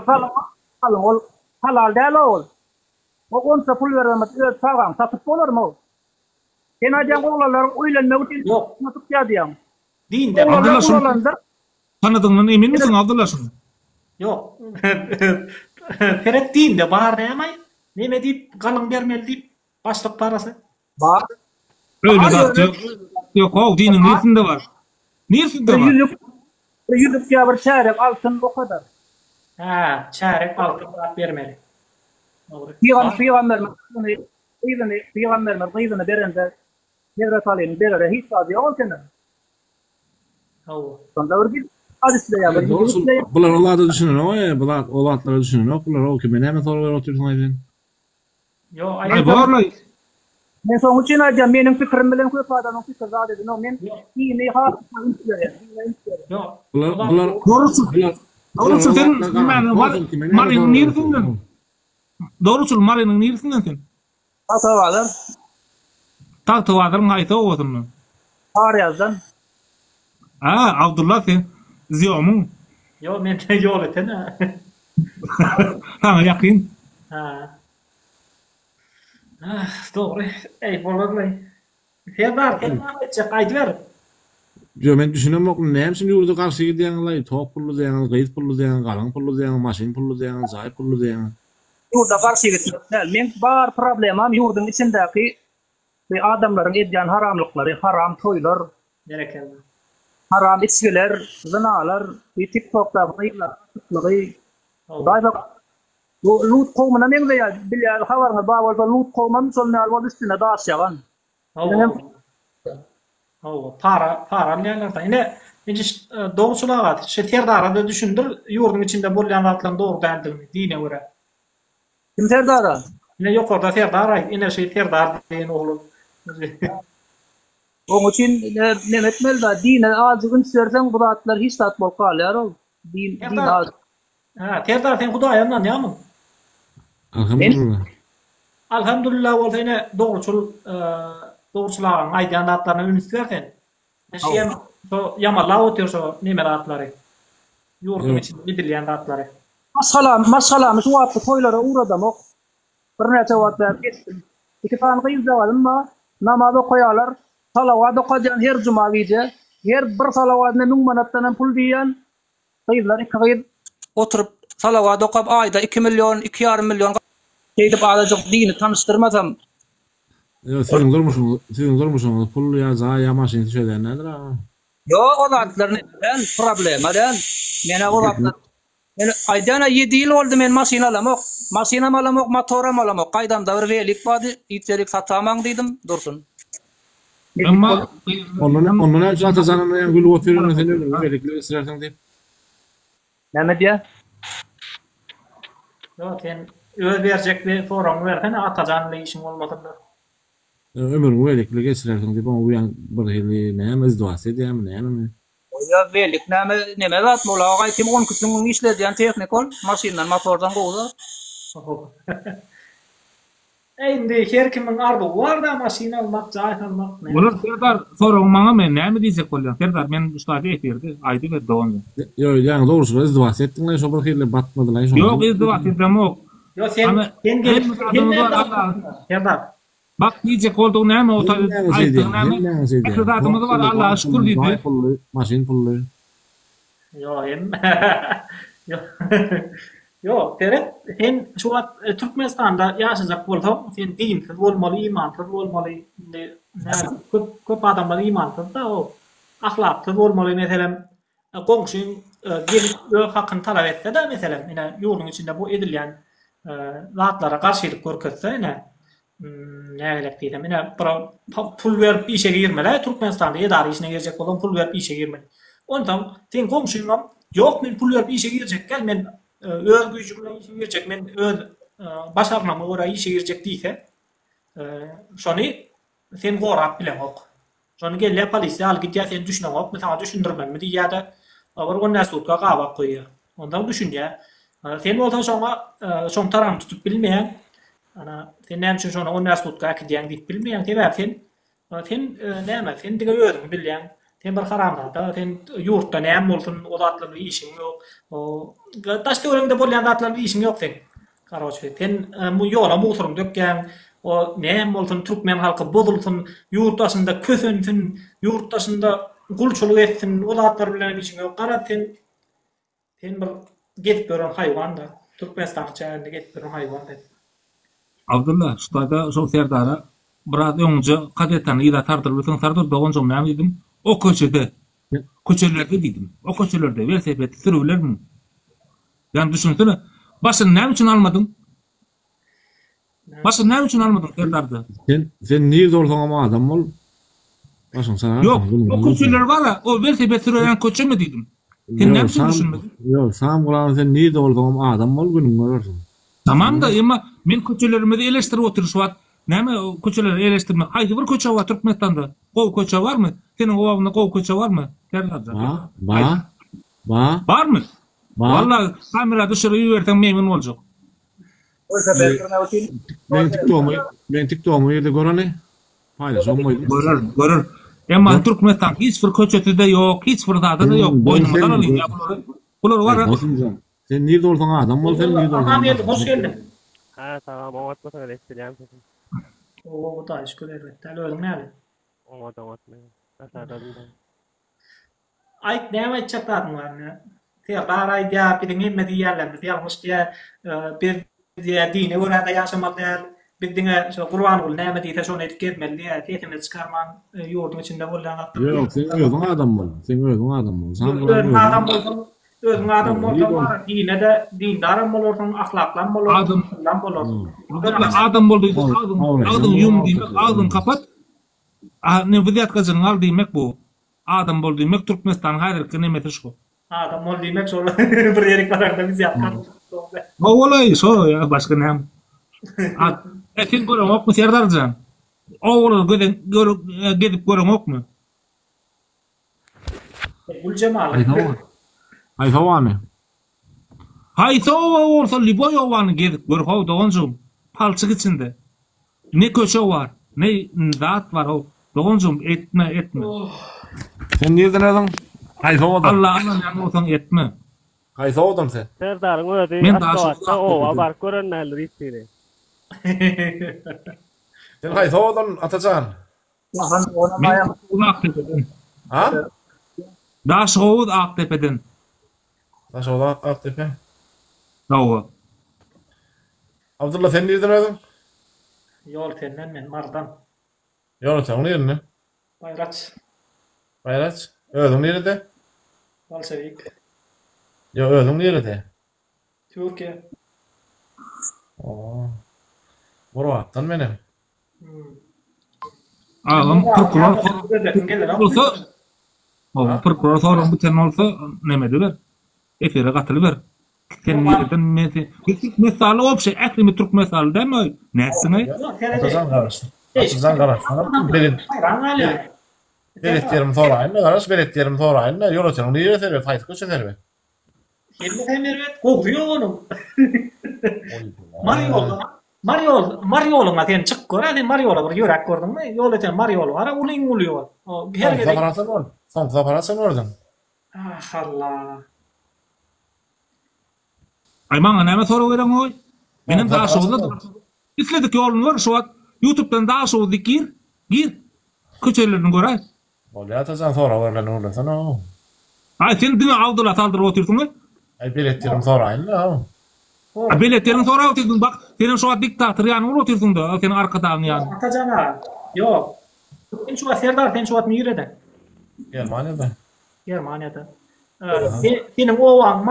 kalın ol halal däl ol. O onsa pul beremez, öýt sagan satyp bolarmy? Sen aýdan oğlanlar öýlenmek üçin Yok. satyp ýadýam. Dinde Abdullah şunu Oğlanlar tanıdığından emin misin Abdullah şunu? yok. Teret dinde bar näme? Näme diýip galyn bermeli diýip başlyk parasy. bar. Öyle zat yok. Yok, o dinin neresinde var? Neresinde var? Yüzük bir çeyrek altın o kadar. Ha, çeyrek altın bermeli. Doğru. Peygamber kıydını berende devlet alayını berere hiç tabi yok kenar. Hawa. Sonda bir hadisle ya. Doğrusu bular olarda düşünün o ya. Bular olatları düşünün o. Bular o ki ben hemen sonra otursun aydın. Yo, Ay vallahi. Men soň üçin aýdym, meniň fikrim bilen köp adamyň fikri zat edi. No men ýyny har yo. Bular Doğrusu. Doğrusu sen Mary'nin neresinden? Doğrusu Mary'nin neresinden sen? Atawalar, Tağtıvadarın ayta oğudun mu? Aryazdan. Ha, Abdullah sen. Ziyomun. Yo, men de yol eten ha. Ha, yakın. Ha. Doğru. Ey bolarlay. Febar, etjek aýdyber. yo men düşünem ok näme şimdi ýurda garşy gidiýänler, top pullu diýen, gıyt pullu diýen, galan pullu diýen, maşin pullu diýen, zay pullu diýen. Ýurda garşy gitmekler. Men bar problemam ýurdun içindäki we adamlaryň edýän haramlyklary, haram toýlar, Berekelli. haram içkiler, zinalar, TikTok'ta gıylar, tutlugy. Daýda Lut kowmuna men ya bilýär habaryňa bar bolsa Lut kowmam şolny alyp üstüne daşýagan. Para nelerden. Yine doğuşulağa Terdara da düşündür yurdun içinde bolan atlan doğru däldimi dine göre. Kim Terdara? Yine yukarıda Terdara yine Terdar diyen oğlum. Onun için ne etmeli da dine azgın sürsen bu zatlar hiç tat bol kalýar ol. Din az. Ha, Terdar sen Hudaýandan ýa-mı? Alhamdulillah bolsa yine doğrusulagan aýdan atlaryna ünüt bersen. Şeýem ýamala otursa nemer atlary. Ýurdun içinde bilýän atlary. Masalam şu wagtda toýlara uğradam ok. Bir näçe wagt berip geçdim. Iki tane gyýyp alymma, namaz okuýarlar. Salawat okuýan her juma gece, her bir salawatna 1000 manatdan pul diýen. Gyýyplar iki gyýyp oturup salawat okup aýda 2 milyon, 2,5 milyon edip alajak dini tanıştırmasam. Senin durmuşsun, pul ya za ya maşin şöyle nedir ha? Yo, o zatlaryň ben problem adan. Mene o zatlar. Men aýdana 7 ýyl boldy men maşina alamok. Maşina alamok, motoram alamok. Gaýdamda bir welik bady, ýetjerik satamaň diýdim, dursun. Ama Onun ne zaten zanına gül oturuyor sen öyle velikli ısrarsan diye. Näme diýär? Yo, sen öýe berjek bir forum bersen atajanly işiň bolmadyr. Ömür velikli geçirersin diye bu yan bir hili näme izduas edýärmi näme? Ya welik näme zat bola gaý kim 10 kişiň işledýän tehnik ol, maşynadan motordan gowda. Endi her kimin arzuwy bar da maşina almak, jaýat almak. Bular Serdar soragyň maňa men näme diýjek bolýar? Serdar men ustady etdirdi, aýdy we dowun. Yo, ýa-ni dogrusu izduas etdiňler, şo bir hili batmadylar şo. Yok izduas etmok. Yo sen Serdar. Bak diýjek boldy näme o aýtdy näme? Ekradymyz bar Allaha şükür diýdi. Maşin pully. Yo hem. Yo, Ferhat, sen şu wagt Türkmenistanda ýaşajak bolsaň, sen dinsiz bolmaly, imansyz bolmaly. Köp adamlar imansyz da o ahlaksyz bolmaly. Meselem, goňşyň gelip öz hakyny talap etse de meselem, ine ýurdun içinde bu edilýän zatlara garşylyk görkezse, ine nägelek diýsem, ine pul berip işe girmeli. Türkmenistanda edary işine girjek bolan pul berip işe girmeli. Ondan sen goňşyňam, ýok men pul berip işe girjek gel men öz güýjümle işe girjek, men öz başarmama göre işe girjek diýse, şony sen gorap bilen ok. Şony gelle polisiýa al gitýär, sen düşünýän ok, men sana düşündirmem diýýär-de, bir gon näsutga gabak goýýar. Ondan düşünýär. Sen bolsa şoň taram tutup bilmeýän, ana sen näme üçin şonu gon näsutga akydýän diýip bilmeýän, sebäp sen näme, sen dige özüň bilýän. Sen bir haramda, sen yurtda näme bolsun, o zatlarla işiň ýok. O taş töwerinde bolýan zatlarla işiň ýok sen. Garaşy, sen bu ýola musurum dökýän, o näme bolsun, türkmen halky bozulsun, yurtdaşynda kösünsin, yurtdaşynda gulçuluk etsin, o zatlar bilen işiň ýok. Gara sen bir getip gören haýwan da, Türkmenistan çäğinde getip gören haýwan da. Abdullah, şuada şol Serdara biraz öňce gazetany ýa-da tardyryp sardyr dogonjam näme diýdim? O köçelerde diýdim. O köçelerde velosiped sürülermi? Yani düşünsene, başyny näme üçin almadyň? Başyny näme üçin almadyň Serdardy? Sen nirde bolsaň ama adam bol. Başyň sana. Yok, o köçeler var, o velosiped sürülen köçe mi diýdim? Sen näme üçin düşünmedin? Yok, sam bolan sen nirde bolsaň ama adam bol günüň görürsin. Tamam da, ama men köçelerimi eleştirip oturuşyp näme o köçeleri eleştirmek? Haýdy bir köçe bar Türkmenistanda? Gow köçe barmy? Senin owagynda gow köçe barmy? Barmy? Vallahi kamera düşürüp ýerden memnun boljak. Ben TikTok'umu ýerde görani. Paýlaşam moýdum. Görür. Emma Türkmenistan hiç bir köçeti de yok, hiç bir zada da yok. Boynumdan alýar. Bular var. Sen nirde bolsaň adam bol, sen nirde bolsaň. Hoş geldin. Ha, tamam, oňatmasaň eleştirýän. O da şükür etmek. Täle özüň näme? Oňatmaýan. Ayt näme aýtjakdaryň barmy? Serdar aýdýar, bir näme diýerler, ýalňyş diýär, bir dine görende ýaşamaklar, bizdiňe şo Qur'an ol näme diýse şonu etip gelmeli, tetime çykarman ýurdun içinde bolan. Yok, sen özüň adam bol. Sen özüň adam bol. Sen adam bolsaň, Özüň adam bolsaň, dine de dindarym bolarsyň, ahlaklan bolarsyň, lan bolarsyň. Adam boldy, ağzın yum diýmek, ağzyn kapat. Ne wizat gazyň al diýmek bu. Adam boldy diýmek Türkmenistan häzirki nemeti şu. Adam bol diýmek şol bir ýerik baranda biz ýapkan. Olay şo ya başga näme. Sen görüň okmy Serdarjan? Oğlu gidip görüň okmy? Gul Cemal. Hayfawany. Haysawa bolsa Liboýowyny gidip gör haw dogonjum. Palçyk içinde. Ne köşe var, ne zat var o. Dogonjum etme. Sen nerden adam? Hayfawadan. Allah'ın ýanyň etme. Hayfawadan sen. Serdarın ödü Men daha atlavatsa o var görenler ritiri. Sen hayfawadan atajan. Men Aktepe'den. Ha? Daşgowuz Aktepe'den. Taşoda Aktepe. Dawa. Abdullah sen nerden adam? Yol tenden men Mardan. Yonatan nerden? Bayraç. Bayraç. Özüň nerede? Bolşevik. Yo özüň nerede? Türkiye. Oo. Borawatdan menem. Ağam prokuror bolsa, prokuror sorum biten bolsa neme diler? Efere gatylyber. Sen nereden mesal opşe äklimi Türk mesal deme. Näsine? Atajan garaşdy. Atajan garaşdy. Beletlerim soraýyn, garaş beletlerim soraýyn. Ýolataň nerede serbe taýtyk köçelerbe. Kelime mervet goýuyor onu. Mariol'a sen çık gör, hadi Mariol'a bir yörek gördün mü? Yol eten Mariol var, ulyň uluyor. O her gede. Son zaparasın oradan. Ah Allah. Ay maňa näme soraw berem oý? Menem daha şowda. İsledik ýolun var, şu wagt YouTube'dan daha şowdy gir. Köçelerini göräýin. Bolýar atajan sorawerler orada sana. Ay sen dine Abdullah taldyryp oturdyň. Ay beletlerim soraýyn. Biletlerini soraw oturdun bak. Senin şu diktatör ýanyň oturdun da, senin arkadaşın ýanyň. Atajana. Ýok. Sen şu Serdar, sen şu nerede? Germaniýada. Senin owaň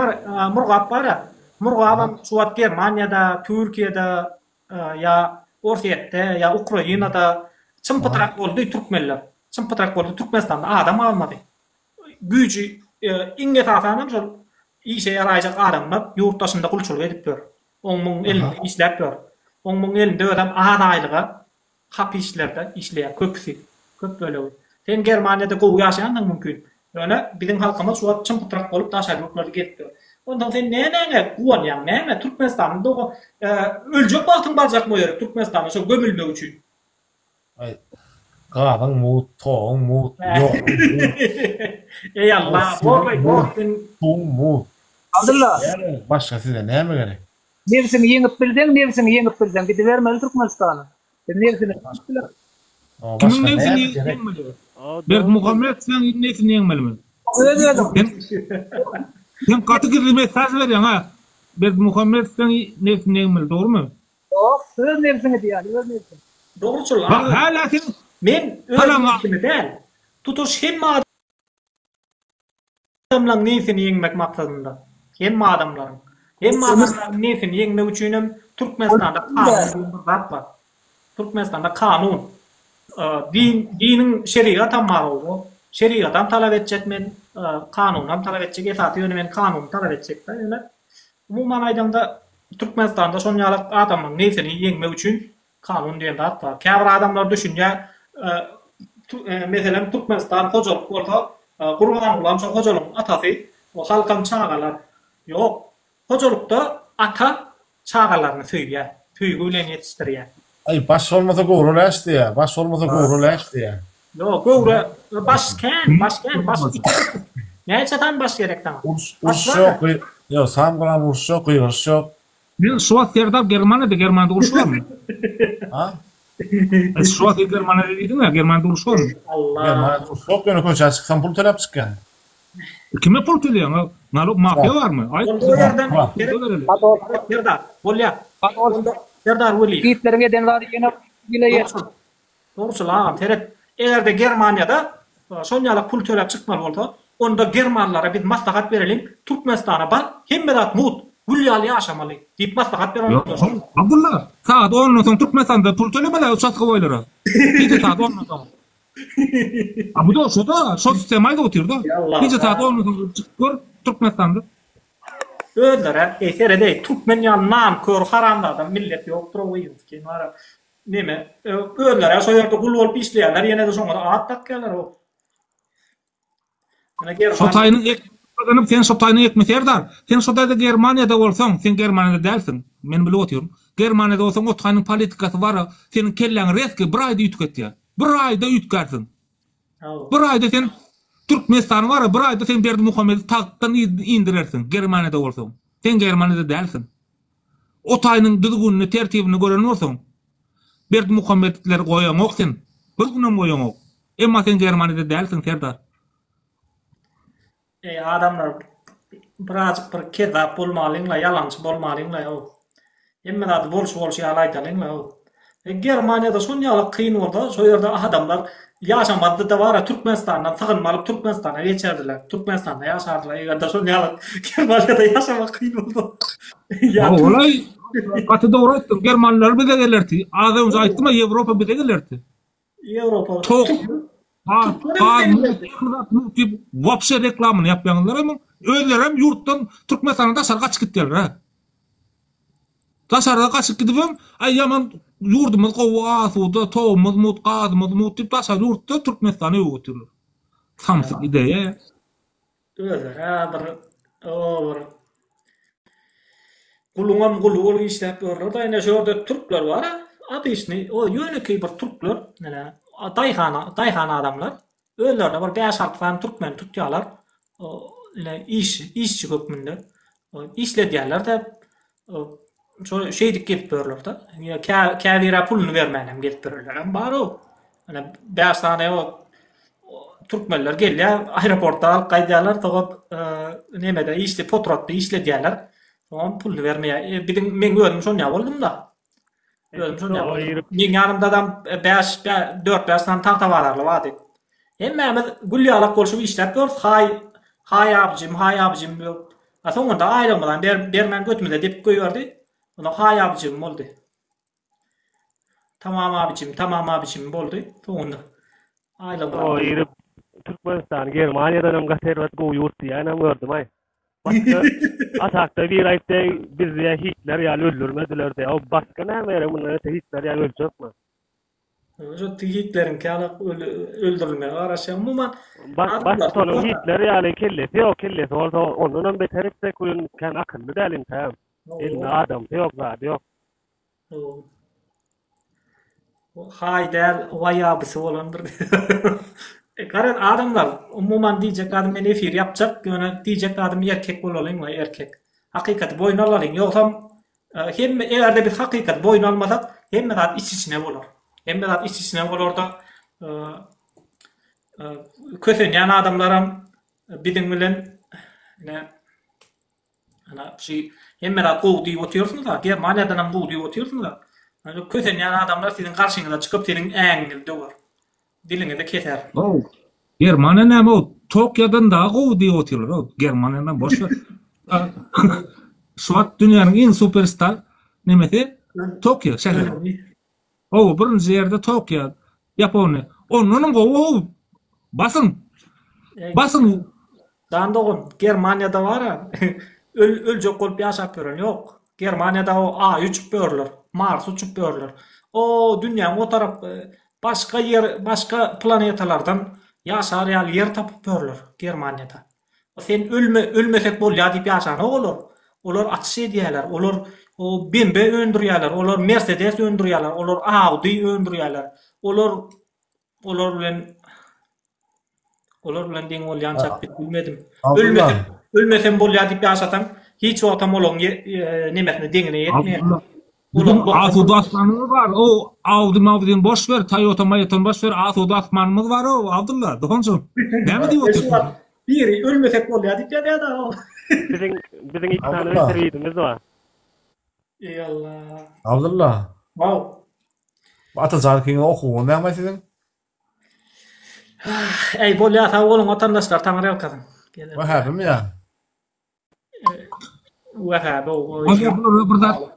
Murgap bara. Murgapam şu Germaniýada, Türkiýede, ýa Orsiýetde, ýa Ukrainada çymпытrak boldy türkmenler. Çymпытrak boldy Türkmenistanda adam almady. Güýji iňe tafanam şol işe yarayacak adamlar yurttaşında kulçuluk edip ber. Oňmuň elinde işläp ber. Oňmuň elinde ödem adaylyga hap işlerde işleýär köpsi. Köp bölew. Sen Germaniýada gowy ýaşaýandyň mümkin. Öne biziň halkymyz şu wagt çymпытrak bolup daşaýlyklar gidip ber. Ondan sen näme guwanýan, näme Türkmenistanda öljek wagtyň barjak moýar Türkmenistanda şo gömülmek üçin. Ay. Gaýň mut, toň mut, ýok. Ey Allah, boy mut. Abdullah. Başka size näme gerek? Neresini yeňip bilden, gidivermeli Türkmenistana. Neresini başka? Kimin nesini yeňmeli? Berk Muhammed sen nesini yeňmelimi? Sen katı girdi mesaj berýän ha. Berk Muhammed sen nesini yeňmeli, dogrymy? Yok, söz neresini diýär, söz neresini. Dogruçul. Bak hala sen men özümi del. Tutuş hemme adamlaryň nesini yeňmek maksadynda. Hemme adamlaryň nesini yeňmek üçin Türkmenistanda kanun bar. Türkmenistanda kanun. Dinin şeriat bar boldy. Şeriatdan talap etjek men, kanundan talap etjek, esasy ýöne men kanun talap etjek. Umumyň aýdanda Türkmenistanda şonýalyk adamlaryň nesini yeňmek üçin kanun diýen zat bar. Käbir adamlar düşünýär, mesela Türkmenistan hojalyk bolsa, Gurbanulla şo hojalygyň atasy, o halkam çağalar. Ýok, hojalykda ata çağalaryny söýýär, söýgü bilen ýetişdirýär. Ay baş olmasa gowrulaşdy ýa, baş olmasa gowrulaşdy ýa. Ýok, gowra baş kän. Näçe baş gerek sana? Urs şok, ýa samgran urs şok, urs şok. Men şu Serdar Germaniýada uruş barmy? Ha? Şu Germaniýada diýdiň, Germaniýada uruş barmy? Allah. Germaniýada uruş şok, ýöne köçe çyksam pul töläp çykýan. Kime pul töleýän? Narok mafya barmy? Ay, Serdar, bolýar. Serdar Weli. Gitlerine denler ýene bileýär. Dogruçul agam, teret egerde Germaniýada şonýalyk pul töläp çykmaly bolsa, onda Germanlara bir maslahat verelim. Türkmenistan'a bar, hemmedat mut, gülýaly ýaşamaly diýip maslahat Yok, berýär. Abdullah, saat 10'dan soň Türkmenistanda pul tölemeli uçatga boýlary. Gece saat 10'dan soň. Bu da şoda, şo sistem aýda oturdy. Yallah. Gece saat 10'dan soň çıkyp gör Türkmenistanda. Öldüre, eserede Türkmen ýan nam kör haramda adam millet ýokdur o ýyl. Kenara neme? Öldüre şo ýerde gul bolup işleýärler, ýene de şoňa at takýarlar o. Ana German Şotaýyny ekmek sen şotaýyny ekmek ýerdar. Sen şotaýda Germaniýada bolsaň, sen Germaniýada dälsin. Men bilip oturum. Germaniýada bolsaň otaýynyň politikasy bar. Senin kelleň reski bir aýda ütgetýär. Bir aýda ütgersin. Bir aýda sen Türkmenistan var, bir aýda sen Berdimuhamedi tahtdan indirersin Germaniýada bolsaň. Sen Germaniýada dälsin. Otaýynyň düzgünini, tertibini gören bolsaň, Berdimuhamedler goýan ok sen. Bir günem goýan ok. Emma sen Germaniýada dälsin, Serdar. Adamlar birazcık bir kezap bolmalyňla, ýalançy bolmalyňla ýa. Emmedat bolşy ýalaýdalyňla. Germaniýada şonýaly kyn boldy, şo ýerde adamlar ýaşamady da bara Türkmenistandan sagynmalyp Türkmenistana geçerdiler. Türkmenistanda ýaşardylar. Ýa-da şonýaly Germaniýada ýaşamak kyn boldy. Ya olay katı doğru ettim. Germanlar bize gelirdi. Az önce aýtdym, Ýewropa bize gelirdi. Ýewropa. Çok Vapşe reklamını yapýanlar ama özlerem yurtdan Türkmenistan'a daşar kaçıp gitdiler ha. Daşarda kaçıp gidip ay yaman yurdumuz gowy asuda toğumuz mut gazymız mut diýip daşar yurtda Türkmenistan'a götürýär. Samsyk ideýa. Özler bir olur. Gulungam gulu işläp görler da ene şurada Türkler var. Adyşny o ýöneki bir Türkler, nene Dayhana adamlar. Öllerde bir 5-6 fan Türkmen tutýarlar. Ile işçi hökmünde. İşledýärler de şo şeýdik gelip berler da. Ya kälira pulunu bermänem gelip berler. Bar o. Ana 5 tane o Türkmenler gelýär, aeroportda gaýdýarlar, togup nemede işli potratda işledýärler. Tamam pulunu bermeýär. Bizim men gördüm şonýa boldum da. Men ýanymda adam 4-5 tane tahta bararly bady. Hemmemiz gülýalyk bolşup işläp dur. Hay abjim diyor. Soňunda aýlamadan bermen götmede dep goýardy. Ona hay abjim boldy. Tamam abjim boldy. Soňunda aýlamadan. O ýerip Türkmenistan, Germaniýadan hem serwet gowy ýurt ýa-nam gördüm ay. Başka atakda bir aýtdy bizde Hitler ýaly öldürmediler de. O başka näme bunlar Hitler ýaly öldürjekmi? Şu Hitler'in kâlak öldürülmeye araşan muman başka sonu Hitler ýaly kellesi ýok, kellesi bolsa ondan beter etsek gün kan akylly dälim täm. Elinde adam ýok, zady ýok. O haýdar waýabysy bolandyr. Karan adamlar umuman diýjek adam men efir ýapjak, ýöne diýjek adam erkek bolalyň we erkek. Hakykaty boyun alalyň, ýoksam hem egerde biz hakykat boyun almasak hem zat iç-içine bolar. Hem zat iç-içine bolar da kösenýän adamlaram biziň bilen ana şey hem zat gowy diýip oturýarsyňyz da, Germaniýadan hem gowy diýip oturýarsyňyz da. Kösenýän adamlar siziň garşyňyza çykyp seniň äňiňi döwer. Dilini de keser. Oh. Germaniýa näme o? Tokyodan da gowy diýip oturýar o. Germaniýadan boş ver. Şuat dünýäniň en superstar nemesi? Tokyo şäheri. O birinji ýerde Tokyo, Ýaponiýa. Onuň gowy basyn. Dandoğun Germaniýada bara öljek bolup ýaşap ýören ýok. Germaniýada o Ay uçup börler, Mars uçup börler. O dünýäň o tarap başka yer, başka planetalardan ýaşar ýaly yer tapyp börler Germaniýada. Sen ölmesek bolýar diýip ýaşan olur. Olar atış edýärler, olar o BMW öndürýärler, olar Mercedes öndürýärler, olar Audi öndürýärler. Olar bilen deň bolýan çap bilmedim. Ölmesem bolýar diýip ýaşatan hiç wagtam olaň nemesine deňine ýetmeýär. Asuda asmanımız var. O Audi'nin boş ver, Toyota boş ver. Asuda asmanımız var o. Abdullah, dokunsun. Ne mi diyorsun? Biri ölmesek bolýar diýip ýa-da. Bizim iki tane ötürüydimiz var. Ey Allah. Abdullah. Wow. Atajarkyny okuwan näme siziň? Ey bolýasa oğlum vatandaşlar taňry ýalkasyn. Wahapym ya. Wahap o. Agar bir zat